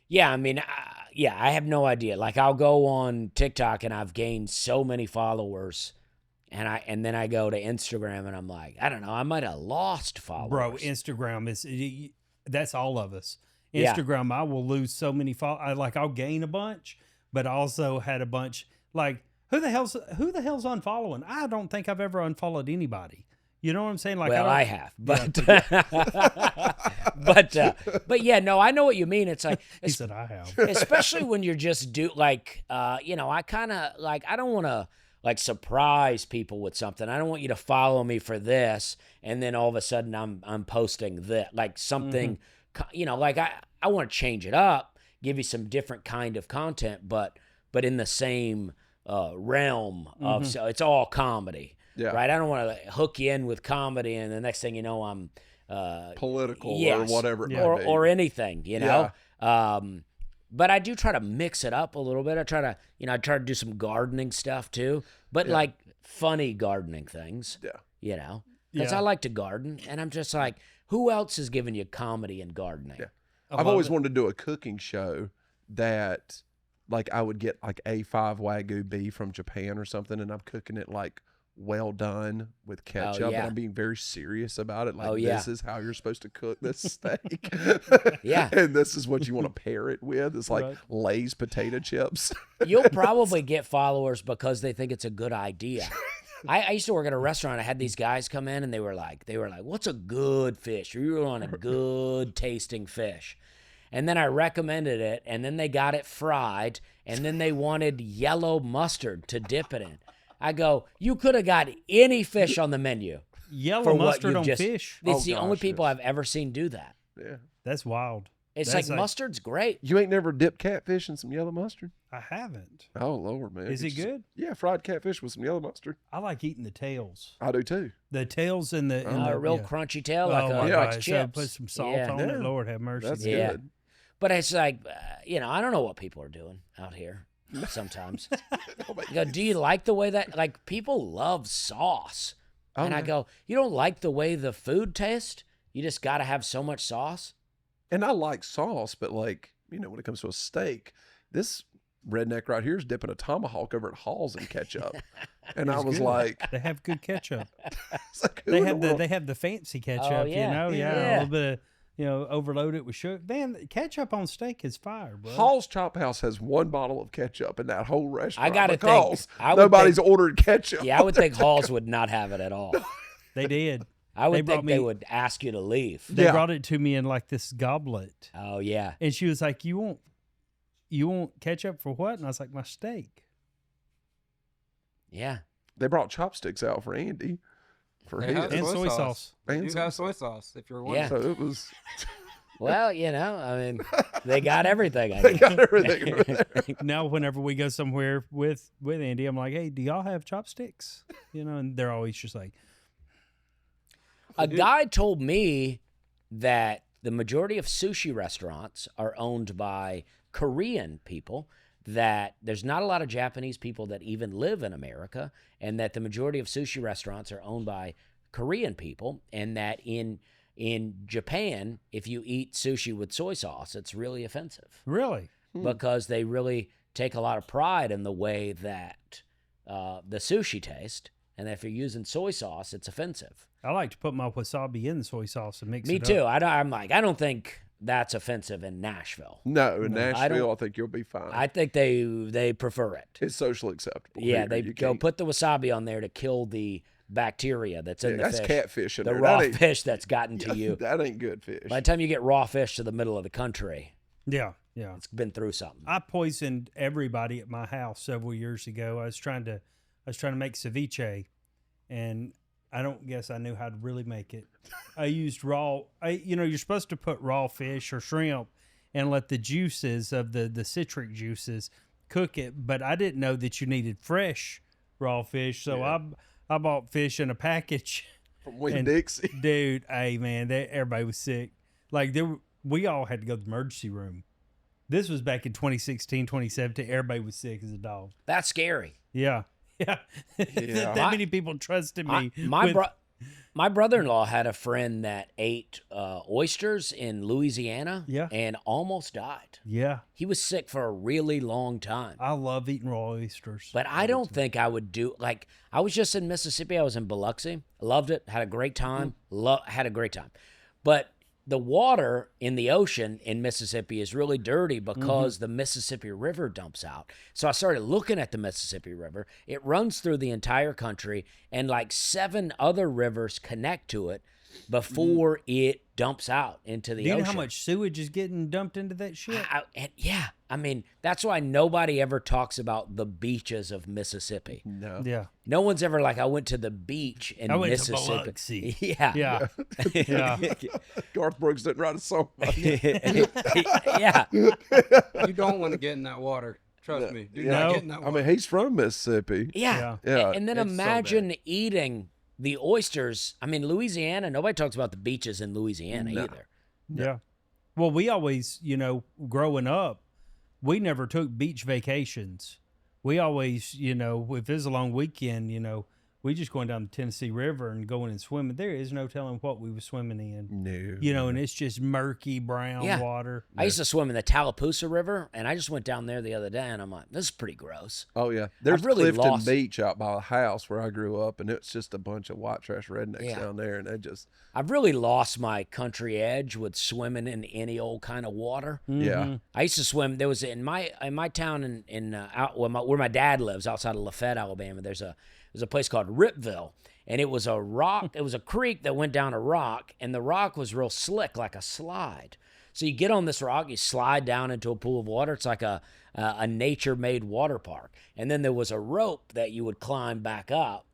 Yeah, I mean, I have no idea. Like, I'll go on TikTok and I've gained so many followers, and then I go to Instagram and I'm like, I don't know, I might have lost followers. Bro, Instagram that's all of us. Yeah. Instagram, I will lose so many followers. I'll gain a bunch, but I also had a bunch. Like, who the hell's unfollowing? I don't think I've ever unfollowed anybody. You know what I'm saying? Like, well, I have, but but yeah, no, I know what you mean. It's like he said I have, especially when you're just I kind of like, I don't want to like surprise people with something. I don't want you to follow me for this, and then all of a sudden I'm posting that like something, like I want to change it up, give you some different kind of content, but in the same realm of, so it's all comedy. Yeah. Right. I don't want to hook you in with comedy, and the next thing you know, I'm political yes, or whatever it might be. or anything, But I do try to mix it up a little bit. I try to do some gardening stuff too, but like funny gardening things. Yeah. Because I like to garden, and I'm just like, who else is giving you comedy and gardening? Yeah. I've always wanted to do a cooking show that, like, I would get like A5 Wagyu beef from Japan or something, and I'm cooking it like well done with ketchup, and I'm being very serious about it. Like, this is how you're supposed to cook this steak. Yeah. And this is what you want to pair it with. It's like Lay's potato chips. You'll probably get followers because they think it's a good idea. I used to work at a restaurant. I had these guys come in, and they were like, what's a good fish? You were on a good tasting fish. And then I recommended it, and then they got it fried, and then they wanted yellow mustard to dip it in. I go, you could have got any fish on the menu. Yellow mustard on fish? It's the only people I've ever seen do that. Yeah. That's wild. It's like mustard's great. You ain't never dipped catfish in some yellow mustard? I haven't. Oh, Lord, man. Is it good? Yeah, fried catfish with some yellow mustard. I like eating the tails. I do too. The tails and the... A real crunchy tail, like chips. So put some salt on it. Lord have mercy. That's good. But it's like, I don't know what people are doing out here sometimes. I go, do you like the way that, like, people love sauce? And I go, you don't like the way the food tastes? You just got to have so much sauce? And I like sauce, but like, when it comes to a steak, this redneck right here is dipping a tomahawk over at Hall's in ketchup. And I was like, they have good ketchup. Like, they have the fancy ketchup, Yeah. a little bit of overload it with sugar. Man, ketchup on steak is fire, bro. Hall's Chop House has one bottle of ketchup in that whole restaurant. I gotta think- because I would nobody's think- ordered ketchup. Yeah, I would think Halls would not have it at all. They did. I would brought think they me- would ask you to leave. They Yeah. brought it to me in like this goblet, Oh yeah. and she was like, "You want ketchup for what?" And I was like, "My steak." Yeah. They brought chopsticks out for Andy. For They his. have And soy sauce. And You soy have soy sauce if you're Yeah. wondering. So it was. Well, I mean, they got everything. I They guess. got everything over there. Now, whenever we go somewhere with Andy, I'm like, "Hey, do y'all have chopsticks?" And they're always just like, A guy told me that the majority of sushi restaurants are owned by Korean people, that there's not a lot of Japanese people that even live in America, and that the majority of sushi restaurants are owned by Korean people, and that in Japan, if you eat sushi with soy sauce, it's really offensive "Really?" because they really take a lot of pride in the way that the sushi taste, and if you're using soy sauce, it's offensive. I like to put my wasabi in the soy sauce and mix Me it too. up. I don't think that's offensive in Nashville. No, in I Nashville, don't- I think you'll be fine. I think they prefer it. It's socially acceptable. Yeah, Here, they you go can't- put the wasabi on there to kill the bacteria that's in the that's fish. catfish in The there. raw That ain't- fish that's gotten to you. That ain't good fish. By the time you get raw fish to the middle of the country, Yeah. it's been through something. I poisoned everybody at my house several years ago. I was trying to make ceviche, and I don't guess I knew how to really make it. I used you're supposed to put raw fish or shrimp and let the juices of the citric juices cook it, but I didn't know that you needed fresh raw fish, so I bought fish in a package. From Winn and- Dixie. Dude, hey man, everybody was sick. Like we all had to go to the emergency room. This was back in 2016, 2017. Everybody was sick as a dog. That's scary. Yeah. Yeah. Yeah. that many people trusted me. My brother-in-law had a friend that ate oysters in Louisiana Yeah. and almost died. Yeah. He was sick for a really long time. I love eating raw oysters. But I don't think I would do, like, I was just in Mississippi. I was in Biloxi. Loved it. Had a great time. Had a great time. But the water in the ocean in Mississippi is really dirty because the Mississippi River dumps out. So I started looking at the Mississippi River. It runs through the entire country, and like 7 other rivers connect to it before it dumps out into the Do you ocean. know how much sewage is getting dumped into that shit? Yeah. I mean, that's why nobody ever talks about the beaches of Mississippi. No. Yeah. No one's ever like, I went to the beach in I went to Mississippi. Biloxi. Yeah. Yeah. Yeah. Garth Brooks didn't write a song about it. Yeah. You don't want to get in that water. Trust me. Do Yeah. not get in that I water. mean, he's from Mississippi. Yeah. Yeah. And then It's so imagine eating the oysters. I mean, Louisiana, nobody talks about the beaches in Louisiana either. Yeah. Well, we always, growing up, we never took beach vacations. We always, if it's a long weekend, we just going down the Tennessee River and going and swimming. There is no telling what we were swimming in. No. And it's just murky brown Yeah. water. I used to swim in the Tallapoosa River, and I just went down there the other day, and I'm like, this is pretty gross. Oh, yeah. There's really Clifton lost- Beach out by the house where I grew up, and it's just a bunch of white trash rednecks Yeah. down there, and they just, I've really lost my country edge with swimming in any old kind of water. yeah. I used to swim. There was in my town where my dad lives, outside of Lafayette, Alabama. There's a place called Ripville, and it was a rock. It was a creek that went down a rock, and the rock was real slick, like a slide. So you get on this rock, you slide down into a pool of water. It's like a nature-made water park. And then there was a rope that you would climb back up,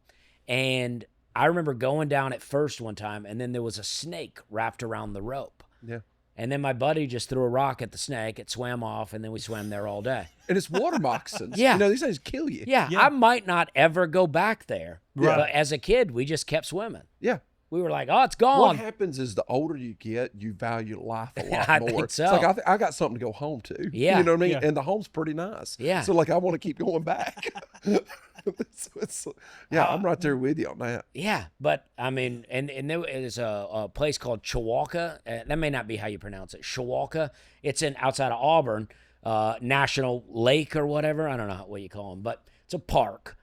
and I remember going down at first one time, and then there was a snake wrapped around the rope. Yeah. And then my buddy just threw a rock at the snake. It swam off, and then we swam there all day. And it's water moccasins. Yeah. These things kill you. Yeah, Yeah. I might not ever go back there. Right. But as a kid, we just kept swimming. Yeah. We were like, oh, it's What gone. happens is the older you get, you value life a lot I more. think It's so. like I got something to go home to. Yeah. You know what I mean? Yeah. And the home's pretty nice. Yeah. So like I want to keep going back. I'm right there with you on that. Yeah, but I mean, and there is a place called Chewalka. That may not be how you pronounce it. Chewalka. It's outside of Auburn, National Lake or whatever. I don't know what you call them, but it's a park.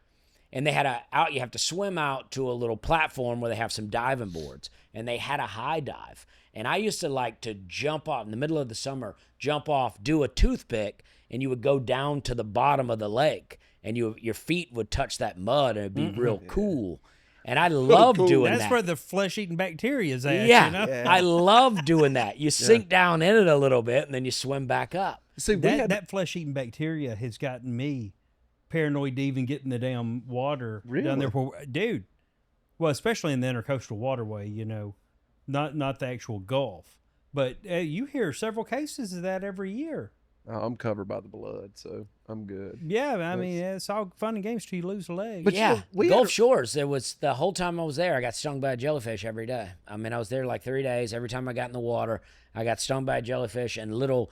and they had you have to swim out to a little platform where they have some diving boards, and they had a high dive. And I used to like to jump off in the middle of the summer, jump off, do a toothpick, and you would go down to the bottom of the lake, and your feet would touch that mud, and it'd be real cool. And I love doing that. That's where the flesh-eating bacteria is at. Yeah, you know? I love doing that. You sink down in it a little bit, and then you swim back up. See, that flesh-eating bacteria has gotten me paranoid to even get in the damn water down there. Dude, well, especially in the intercoastal waterway, you know, not the actual Gulf. But you hear several cases of that every year. I'm covered by the blood, so I'm good. Yeah, I mean, it's all fun and games till you lose a leg. But yeah, Gulf Shores, there was the whole time I was there, I got stung by a jellyfish every day. I mean, I was there like 3 days. Every time I got in the water, I got stung by a jellyfish and little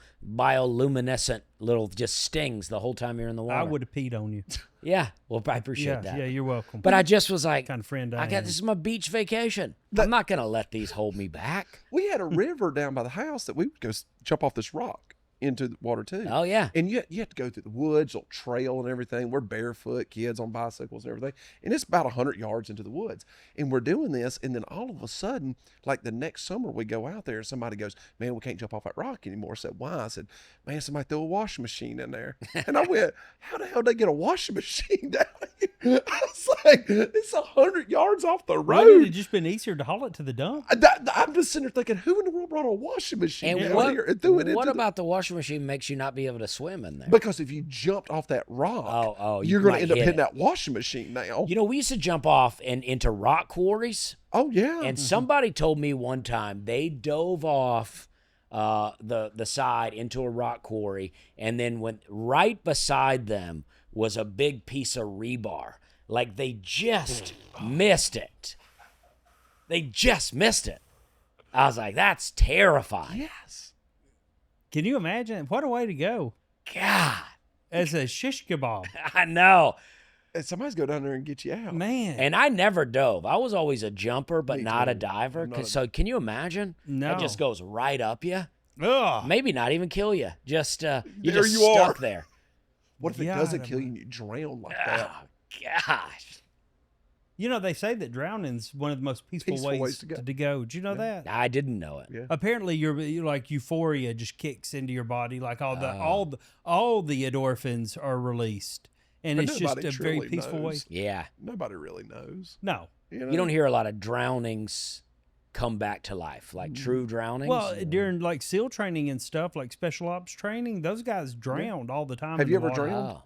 bioluminescent little just stings the whole time you're in the water. I would have peed on you. Yeah, well, I appreciate that. Yeah, you're welcome. But I just was like, kind of friend this is my beach vacation. I'm not going to let these hold me back. We had a river down by the house that we would go jump off this rock into the water too. Oh, yeah. And you have to go through the woods, little trail and everything. We're barefoot, kids on bicycles and everything. And it's about 100 yards into the woods. And we're doing this, and then all of a sudden, like the next summer we go out there and somebody goes, man, we can't jump off that rock anymore. I said, why? I said, man, somebody threw a washing machine in there. And I went, how the hell did they get a washing machine down here? I was like, it's 100 yards off the road. Wouldn't it have just been easier to haul it to the dump? I'm just sitting there thinking, who in the world brought a washing machine And down here and threw it into what about the washing machine makes you not be able to swim in there? Because if you jumped off that rock, you you're going might to end up hit hitting it. that washing machine now. You know, we used to jump off and into rock quarries. Oh, yeah. And somebody told me one time they dove off the side into a rock quarry, and then went right beside them was a big piece of rebar. Like they just missed it. They just missed it. I was like, that's terrifying. Yes. Can you imagine? What a way to go. God. As a shish kebab. I know. And somebody's go down there and get you out. Man. And I never dove. I was always a jumper, but Me not a too. diver. I'm not a- So can you imagine? No. It just goes right up you. Ugh. Maybe not even kill you. Just you're There just you stuck are. there. What if it God, doesn't kill you and you drown like that? Oh, gosh. You know, they say that drowning's one of the most peaceful ways to go. Did you know that? I didn't know it. Yeah. Apparently, you're like euphoria just kicks into your body, like all the endorphins are released, and But it's just nobody a very truly peaceful way. knows. Yeah. Nobody really knows. No, You know? You don't hear a lot of drownings come back to life, like true drownings. well, during like SEAL training and stuff, like special ops training, those guys drowned all the time. Have in you the ever water. drowned? Oh,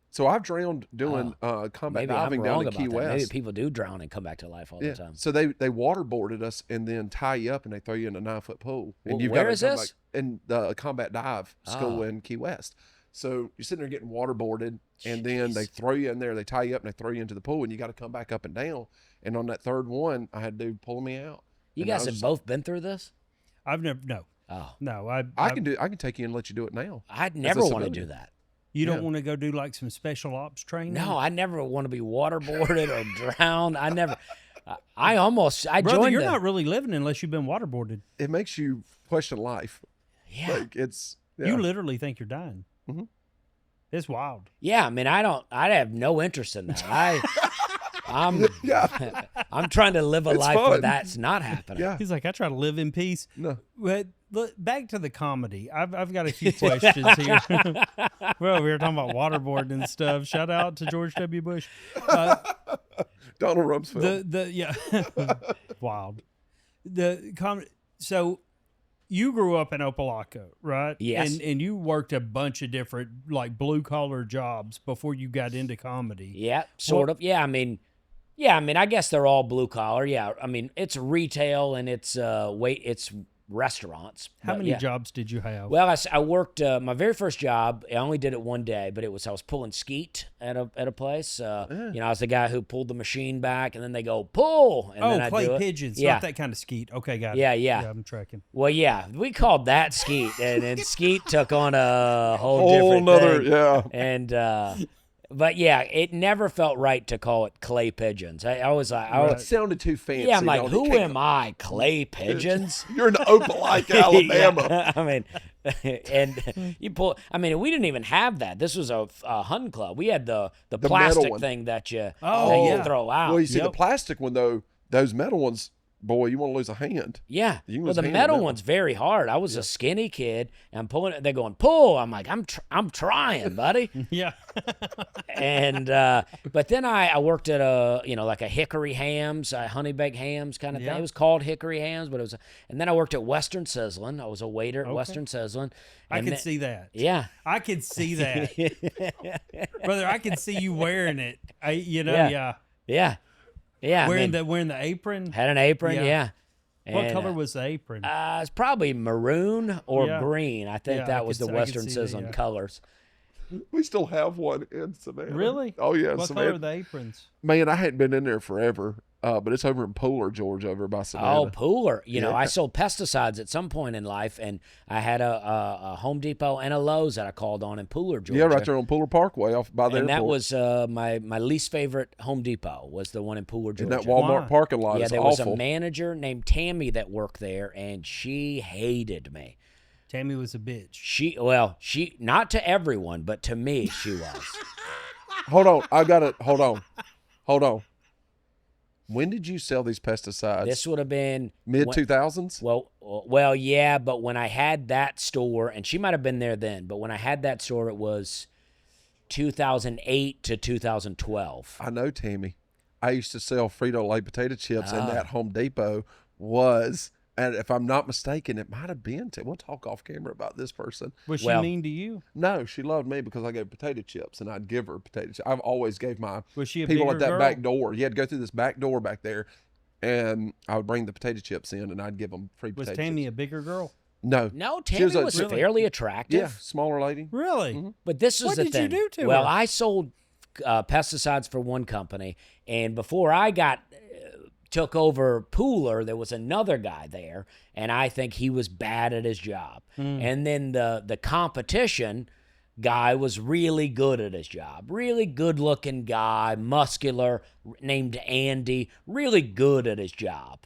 So I've drowned doing combat maybe I'm diving down wrong in about Key that. West. Maybe people do drown and come back to life all the time. So they waterboarded us and then tie you up and they throw you in a 9-foot pool. And Well, you've where got to is come this? back in the combat dive school Oh. in Key West. So you're sitting there getting waterboarded, and then they throw you in there. They tie you up and they throw you into the pool, and you got to come back up and down. And on that third one, I had dude pulling me out. You And I guys was have both been through this? I've never. Oh, No. I can take you and let you do it now. I'd never want to do civilian. that. You don't Yeah. want to go do like some special ops training? No, I never want to be waterboarded or drowned. I never. I Brother, joined. you're not really living unless you've been waterboarded. It makes you question life. Yeah. Like it's You literally think you're dying. Mhm. It's wild. Yeah, I mean, I have no interest in that. I'm Yeah. I'm trying to live a It's life where fun. that's not happening. Yeah. He's like, I try to live in peace. No. But look, back to the comedy. I've got a few questions here. Well, we were talking about waterboarding and stuff. Shout out to George W. Bush. Donald Rumsfeld. Yeah, wild. So you grew up in Opelika, right? Yes. And you worked a bunch of different like blue collar jobs before you got into comedy. Yeah, sort of. Yeah, I mean, I guess they're all blue collar. Yeah, I mean, it's retail and it's it's restaurants. How But many yeah. jobs did you have? Well, I worked my very first job. I only did it one day, but I was pulling skeet at a place. You know, I was the guy who pulled the machine back, and then they go pull, and then I clay do it. pigeons, Yeah. not that kind of skeet. Okay, got it. Yeah. I'm tracking. Well, yeah, we called that skeet, and then skeet took on a whole Whole different nother, thing. yeah. And but yeah, it never felt right to call it clay pigeons. I was like, It sounded too fancy. yeah, I'm like, don't who it? am I? Clay pigeons? You're in Opelika, Alabama. Yeah, I mean, And you pull. I mean, we didn't even have that. This was a hunting club. We had the metal plastic one. thing that you yeah. throw out. Well, you see the Yep. plastic one though. Those metal ones, boy, you want to lose a hand. Yeah. You can Well, lose the a hand metal on that one's very hard. I was a skinny kid, and I'm pulling it. They're going, pull. I'm like, I'm trying, buddy. Yeah. And but then I worked at like a Hickory Hams, honey baked hams kind of Yeah. thing. It was called Hickory Hams, but it was. And then I worked at Western Sizzlin'. I was a waiter at Western Sizzlin'. I and could then- see that. Yeah. I could see that. Brother, I could see you wearing it. Yeah. Yeah. I Wearing mean, the apron. had an apron. Yeah. Yeah. What And, color was the apron? It's probably maroon or Yeah. green. I think Yeah, I that was could the see- I could Western see that, Sizzlin' yeah. colors. We still have one in Savannah. Really? Oh yeah, What Savannah. color are the aprons? Man, I hadn't been in there forever, but it's over in Pooler, Georgia, over by Savannah. Oh, Pooler. You know, Yeah. I sold pesticides at some point in life, and I had a Home Depot and a Lowe's that I called on in Pooler, Georgia. Yeah, right there on Pooler Parkway, off by the And that airport. was my least favorite Home Depot was the one in Pooler, Georgia. in that Walmart Why? parking lot. Yeah, It's there was awful. a manager named Tammy that worked there, and she hated me. Tammy was a bitch. She not to everyone, but to me, she was. Hold on, I got it. Hold on. When did you sell these pesticides? This would have been Mid when- 2000s. Well, yeah, but when I had that store, and she might have been there then, but when I had that store, it was 2008 to 2012. I know, Tammy. I used to sell Frito-Lay potato chips, and Ah. that Home Depot was, and if I'm not mistaken, it might have been. We'll talk off camera about this person. Was she Well- mean to you? No, she loved me because I gave potato chips, and I'd give her potato chips. I've always gave my Was she a people bigger at that girl? back door. You had to go through this back door back there, and I would bring the potato chips in, and I'd give them free Was potato Tammy chips. a bigger girl? No. No, She Tammy was was, a- Really? fairly attractive. Yeah, smaller lady. Really? But this is What the did you thing. do to well, her? I sold pesticides for one company, and before I took over Pooler, there was another guy there, and I think he was bad at his job. And then the competition guy was really good at his job. Really good-looking guy, muscular, named Andy, really good at his job.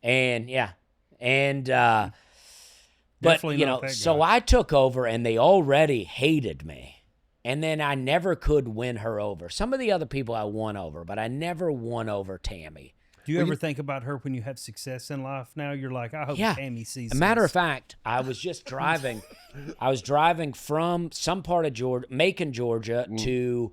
And but Definitely not that so guy. I took over, and they already hated me. And then I never could win her over. Some of the other people I won over, but I never won over Tammy. Do you ever think about her when you have success in life? Now you're like, I hope Yeah. Tammy sees. As a matter this. of fact, I was just driving. I was driving from some part of Georgia, Macon, Georgia, to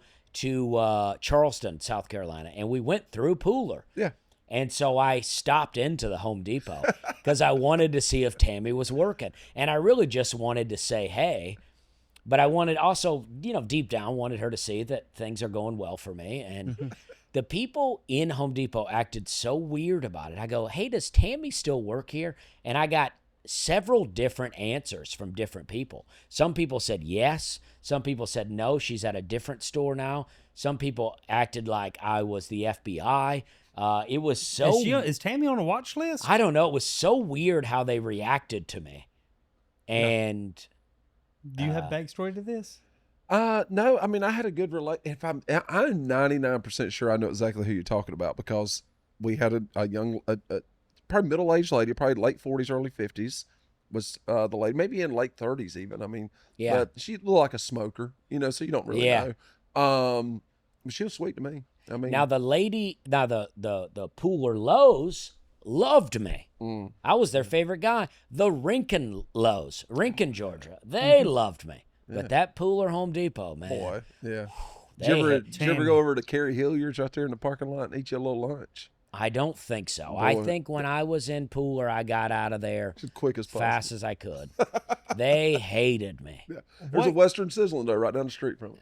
Charleston, South Carolina, and we went through Pooler. Yeah. And so I stopped into the Home Depot because I wanted to see if Tammy was working, and I really just wanted to say hey. But I wanted also, deep down, wanted her to see that things are going well for me. And the people in Home Depot acted so weird about it. I go, hey, does Tammy still work here? And I got several different answers from different people. Some people said yes. Some people said no, she's at a different store now. Some people acted like I was the FBI. It was so... Is Tammy on a watch list? I don't know. It was so weird how they reacted to me. And... Do you have backstory to this? No, I mean, I had a good I'm 99% sure I know exactly who you're talking about because we had a young, probably middle-aged lady, probably late 40s, early 50s was the lady, maybe in late 30s even. I mean, Yeah. but she looked like a smoker, so you don't really Yeah. know. But she was sweet to me. I mean, Now the Pooler Lowe's loved me. I was their favorite guy. The Rincon Lowe's, Rincon, Georgia, they loved me. But that Pooler Home Depot, man. boy, yeah. They Did you ever Tammy. go over to Carrie Hilliard's right there in the parking lot and eat you a little lunch? I don't think so. I Boy. think when I was in Pooler, I got out of there As quick as possible. fast as I could. They hated me. Yeah. There's a Western Sizzling though right down the street from it.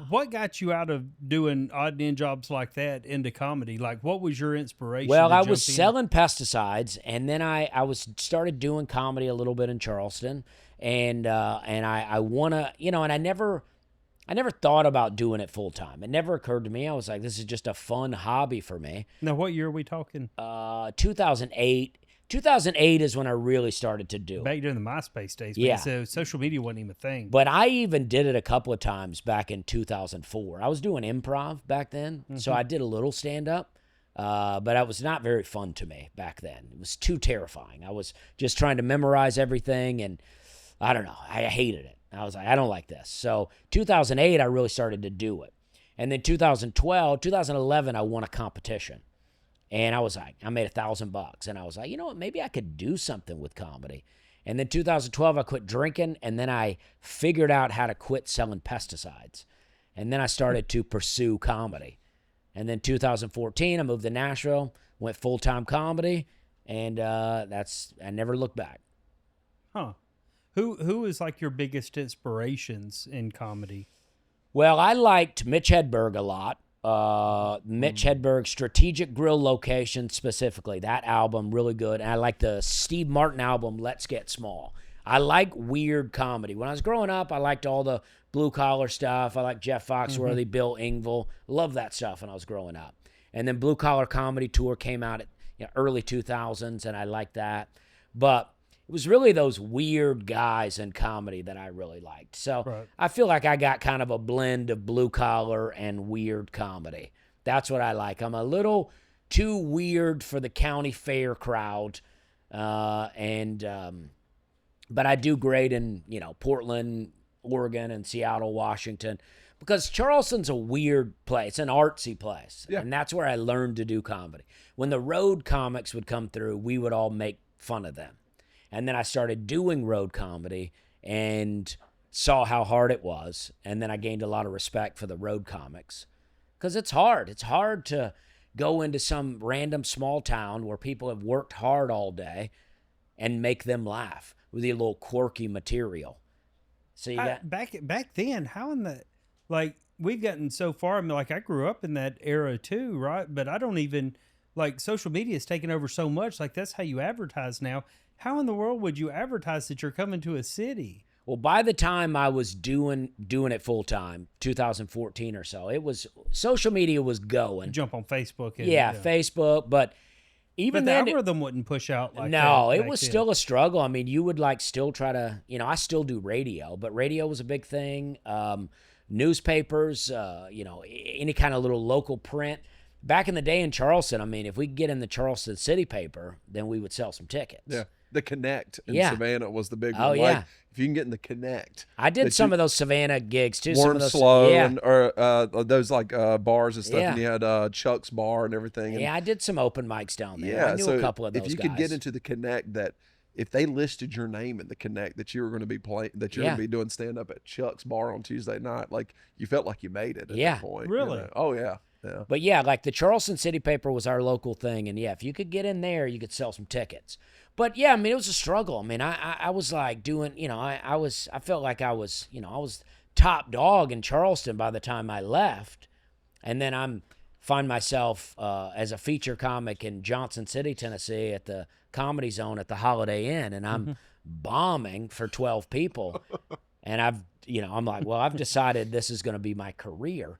What got you out of doing odd end jobs like that into comedy? Like, what was your inspiration? Well, to I was jump in? selling pesticides, and then I started doing comedy a little bit in Charleston, and I wanna, and I never thought about doing it full time. It never occurred to me. I was like, this is just a fun hobby for me. Now, what year are we talking? 2008. 2008 is when I really started to do it. Back during the MySpace days. Yeah. So social media wasn't even a thing. But I even did it a couple of times back in 2004. I was doing improv back then, so I did a little stand-up, but it was not very fun to me back then. It was too terrifying. I was just trying to memorize everything, and I don't know. I hated it. I was like, I don't like this. So 2008, I really started to do it. And then 2011, I won a competition. And I was like, I made $1,000. And I was like, you know what? Maybe I could do something with comedy. And then 2012, I quit drinking. And then I figured out how to quit selling pesticides. And then I started to pursue comedy. And then 2014, I moved to Nashville, went full-time comedy. And I never looked back. Huh. Who is like your biggest inspirations in comedy? Well, I liked Mitch Hedberg a lot. Mitch Hedberg, Strategic Grill Location specifically. That album, really good. And I like the Steve Martin album, Let's Get Small. I like weird comedy. When I was growing up, I liked all the blue-collar stuff. I liked Jeff Foxworthy, Bill Engvall. Love that stuff when I was growing up. And then Blue Collar Comedy Tour came out at early 2000s, and I liked that. But it was really those weird guys in comedy that I really liked. So I feel like I got kind of a blend of blue collar and weird comedy. That's what I like. I'm a little too weird for the county fair crowd. But I do great in, Portland, Oregon, and Seattle, Washington, because Charleston's a weird place, an artsy place. Yeah. And that's where I learned to do comedy. When the road comics would come through, we would all make fun of them. And then I started doing road comedy and saw how hard it was. And then I gained a lot of respect for the road comics because it's hard. It's hard to go into some random small town where people have worked hard all day and make them laugh with a little quirky material. So you got back then, how in the, like, we've gotten so far. I mean, like, I grew up in that era too, right? But I don't even, like, social media has taken over so much. Like, that's how you advertise now. How in the world would you advertise that you're coming to a city? Well, by the time I was doing it full time, 2014 or so, it was, social media was going. You jump on Facebook. And, Facebook, but even then, the algorithm wouldn't push out like that. No, it was still a struggle. I mean, you would like still try to, I still do radio, but radio was a big thing. Newspapers, any kind of little local print. Back in the day in Charleston, I mean, if we could get in the Charleston City paper, then we would sell some tickets. Yeah. The Connect in Savannah was the big one. Oh, yeah. Like, if you can get in the Connect. I did some of those Savannah gigs, too. Warm some of those, Slow, or those like bars and stuff. Yeah. And you had Chuck's Bar and everything. And, I did some open mics down there. Yeah, I knew a couple of those guys. If you could get into the Connect, that if they listed your name in the Connect, that you were going to be playing, that you're going to be doing stand-up at Chuck's Bar on Tuesday night, like, you felt like you made it at that point. Really? Oh, yeah. Yeah. But yeah, like the Charleston City paper was our local thing. And if you could get in there, you could sell some tickets. But yeah, I mean, it was a struggle. I mean, I was like doing, I felt like I was top dog in Charleston by the time I left. And then find myself as a feature comic in Johnson City, Tennessee at the Comedy Zone at the Holiday Inn. And I'm bombing for 12 people. And I'm like, well, I've decided this is going to be my career.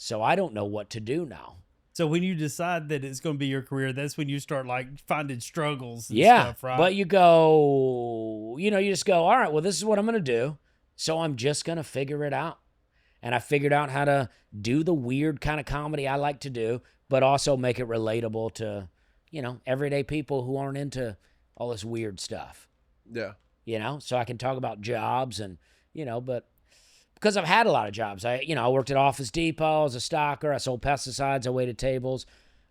So I don't know what to do now. So when you decide that it's going to be your career, that's when you start like finding struggles and yeah, stuff, right? But you go, you just go, all right, well, this is what I'm going to do. So I'm just going to figure it out. And I figured out how to do the weird kind of comedy I like to do, but also make it relatable to, everyday people who aren't into all this weird stuff. Yeah. So I can talk about jobs and, but because I've had a lot of jobs. I worked at Office Depot as a stocker. I sold pesticides. I waited tables.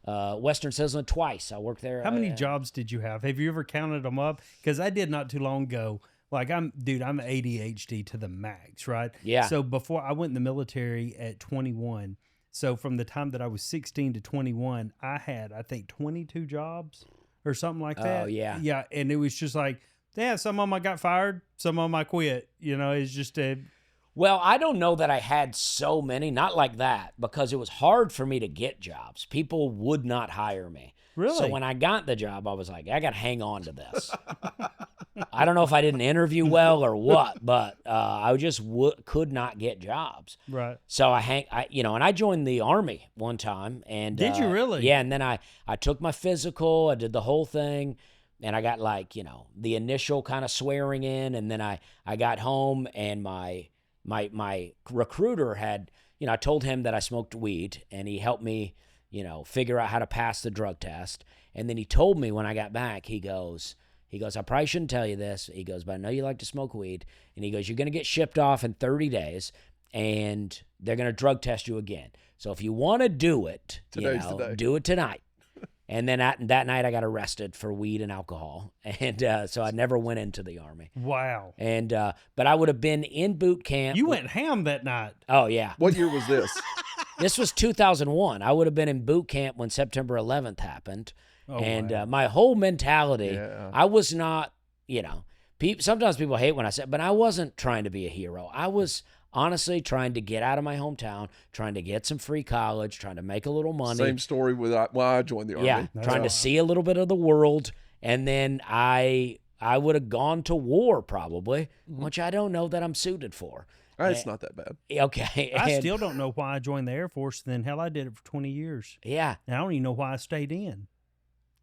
Western Sizzling twice. I worked there. How many jobs did you have? Have you ever counted them up? Because I did not too long ago. Like, I'm ADHD to the max, right? Yeah. So before I went in the military at 21, so from the time that I was 16 to 21, I had, I think, 22 jobs or something like that. Oh, yeah. Yeah, and it was just like, some of them I got fired, some of them I quit. It's just a... Well, I don't know that I had so many, not like that, because it was hard for me to get jobs. People would not hire me. Really? So when I got the job, I was like, I got to hang on to this. I don't know if I didn't interview well or what, but I just could not get jobs. Right. So and I joined the Army one time. And did you really? Yeah, and then I took my physical, I did the whole thing, and I got the initial kind of swearing in, and then I got home and my recruiter had, I told him that I smoked weed, and he helped me, figure out how to pass the drug test. And then he told me when I got back, he goes, He goes, I probably shouldn't tell you this. He goes, but I know you like to smoke weed. And he goes, you're going to get shipped off in 30 days, and they're going to drug test you again. So if you want to do it, do it tonight. And then that night I got arrested for weed and alcohol. And so I never went into the Army. Wow. And but I would have been in boot camp. You went ham that night. Oh, yeah. What year was this? This was 2001. I would have been in boot camp when September 11th happened. Wow. My whole mentality, I was not, sometimes people hate when I say, but I wasn't trying to be a hero. I was honestly trying to get out of my hometown, trying to get some free college, trying to make a little money. Same story with I joined the Army. Yeah, trying to see a little bit of the world. And then I would have gone to war probably, which I don't know that I'm suited for. It's not that bad. Okay. I still don't know why I joined the Air Force. Then hell, I did it for 20 years. Yeah. And I don't even know why I stayed in.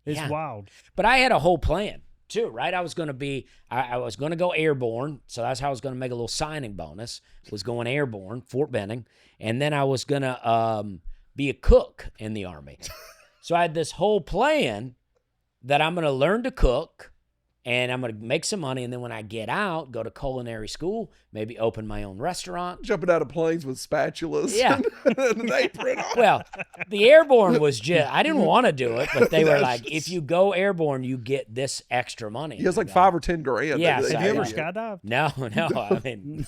It's wild. But I had a whole plan too, right? I was going to be, I was going to go airborne. So that's how I was going to make a little signing bonus, was going airborne, Fort Benning. And then I was going to be a cook in the Army. So I had this whole plan that I'm going to learn to cook, and I'm going to make some money. And then when I get out, go to culinary school, maybe open my own restaurant. Jumping out of planes with spatulas. Yeah. And an apron on. Well, the airborne was just, I didn't want to do it, but they were like, if you go airborne, you get this extra money. He has like $5 or $10 grand. Yeah, They so Have you give ever you. skydived? No. I mean,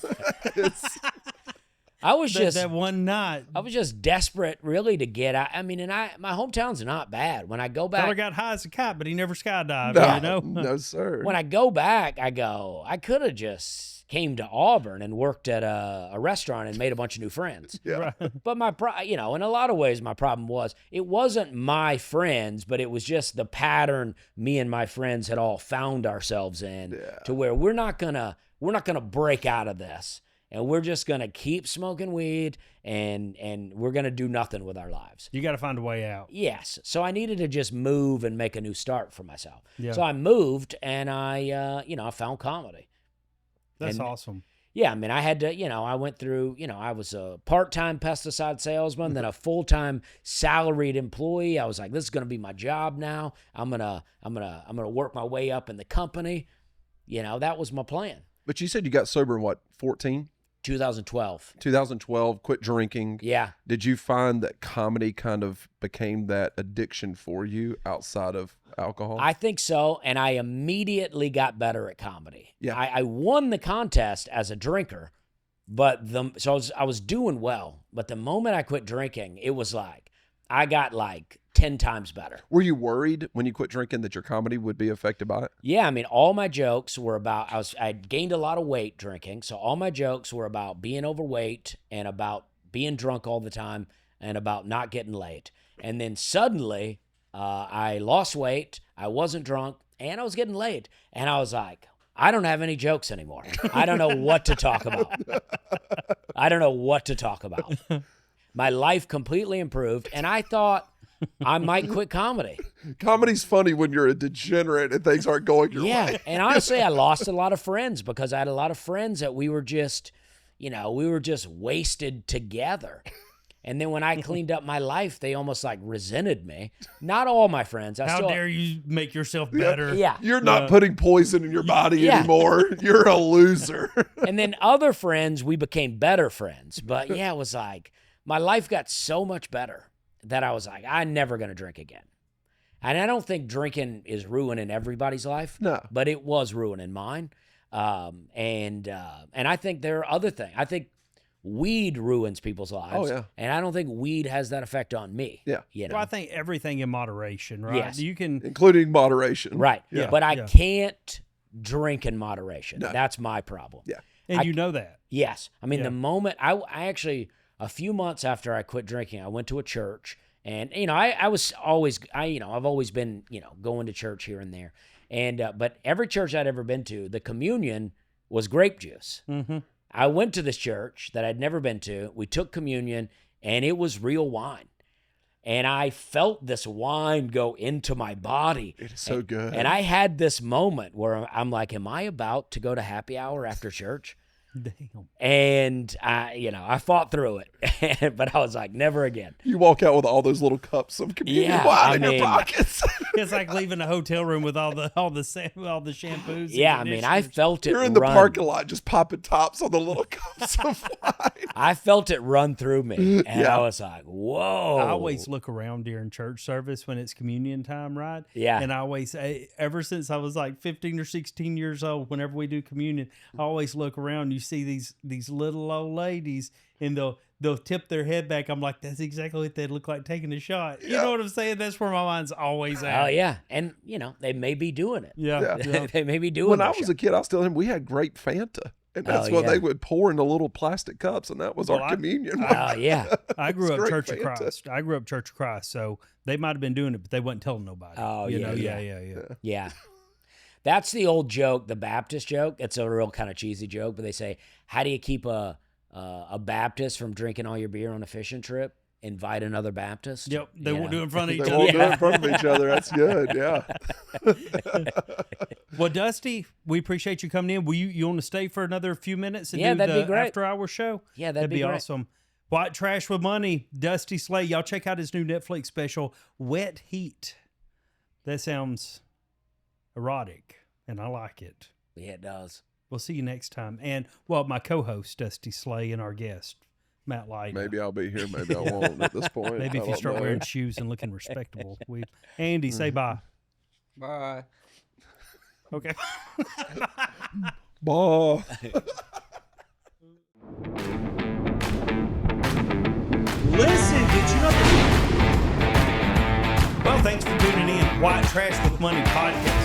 I was That one night. I was just desperate really to get out. I mean, and my hometown's not bad. When I go Feller back, got high as a kite, but he never skydived. No, You know? no, sir. when I go back, I could have just came to Auburn and worked at a restaurant and made a bunch of new friends. Yeah. But in a lot of ways, my problem was it wasn't my friends, but it was just the pattern me and my friends had all found ourselves in, to where we're not gonna break out of this, and we're just gonna keep smoking weed, and we're gonna do nothing with our lives. You got to find a way out. Yes, so I needed to just move and make a new start for myself. Yeah. So I moved, and I found comedy. That's And- awesome. Yeah, I mean, I had to, I went through, I was a part-time pesticide salesman, then a full-time salaried employee. I was like, this is going to be my job now. I'm going to work my way up in the company. That was my plan. But you said you got sober in what, 14? 2012. 2012, quit drinking. Yeah. Did you find that comedy kind of became that addiction for you outside of alcohol? I think so, and I immediately got better at comedy. Yeah. I won the contest as a drinker, but I was doing well. But the moment I quit drinking, it was like I got like 10 times better. Were you worried when you quit drinking that your comedy would be affected by it? Yeah, I mean, all my jokes were about I gained a lot of weight drinking, so all my jokes were about being overweight and about being drunk all the time and about not getting laid. And then suddenly, I lost weight, I wasn't drunk, and I was getting laid. And I was like, I don't have any jokes anymore. I don't know what to talk about. My life completely improved, and I thought I might quit comedy. Comedy's funny when you're a degenerate and things aren't going your Yeah, way. and honestly, I lost a lot of friends because I had a lot of friends that we were just wasted together. And then when I cleaned up my life, they almost like resented me. Not all my friends. How dare you make yourself better? Yeah. You're not putting poison in your body Yeah. anymore. You're a loser. And then other friends, we became better friends. But yeah, it was like my life got so much better that I was like, I'm never going to drink again. And I don't think drinking is ruining everybody's life. No. But it was ruining mine. And I think there are other things. I think weed ruins people's lives. Oh, yeah. And I don't think weed has that effect on me. Yeah. You know? Well, I think everything in moderation, right? Yes. You can. Including moderation. Right. Yeah. But I Yeah. can't drink in moderation. No. That's my problem. Yeah. And I- you know that. Yes. I mean, Yeah. the moment I actually, a few months after I quit drinking, I went to a church, and, I've always been, going to church here and there. And, but every church I'd ever been to, the communion was grape juice. Mm-hmm. I went to this church that I'd never been to. We took communion, and it was real wine. And I felt this wine go into my body. It is so good. And I had this moment where I'm like, am I about to go to happy hour after church? Damn. And I fought through it, but I was like, never again. You walk out with all those little cups of communion Yeah, wine I in your mean- pockets. It's like leaving a hotel room with all the shampoos. and Yeah, I mean, I conditioners. felt it You're in the run. parking lot just popping tops on the little cups of wine. I felt it run through me, and Yeah. I was like, whoa. I always look around during church service when it's communion time, right? Yeah. And I always, ever since I was like 15 or 16 years old, whenever we do communion, I always look around. You see these little old ladies, and they'll tip their head back. I'm like, that's exactly what they look like taking a shot. You know what I'm saying? That's where my mind's always at. Oh, yeah. And, they may be doing it. Yeah. They may be doing When the I was shot. a kid, I was telling him we had grape Fanta. And that's Oh, what yeah. they would pour into little plastic cups, and that was Well, our I- communion. Oh, yeah. I grew up Great Church of Fanta. Christ. I grew up Church of Christ, so they might have been doing it, but they wasn't telling nobody. Oh, you yeah, know? yeah. Yeah. Yeah. That's the old joke, the Baptist joke. It's a real kind of cheesy joke, but they say, how do you keep a Baptist from drinking all your beer on a fishing trip? Invite another Baptist. Yep. They You won't know? do it in front of each They other. won't do it in front of each other. That's good. Yeah. Well, Dusty, we appreciate you coming in. Will you want to stay for another few minutes and Yeah, do that'd the be great. after hour show? Yeah, that'd be great. awesome. White Trash with Money, Dusty Slay. Y'all check out his new Netflix special, Wet Heat. That sounds erotic, and I like it. Yeah, it does. We'll see you next time. And, well, my co-host, Dusty Slay, and our guest, Matt Lyda. Maybe I'll be here. Maybe I won't at this point. Maybe I if you don't start know. wearing shoes and looking respectable. Andy, say bye. Bye. Okay. Bah. Listen, did you know? Well, thanks for tuning in. White Trash with Money podcast.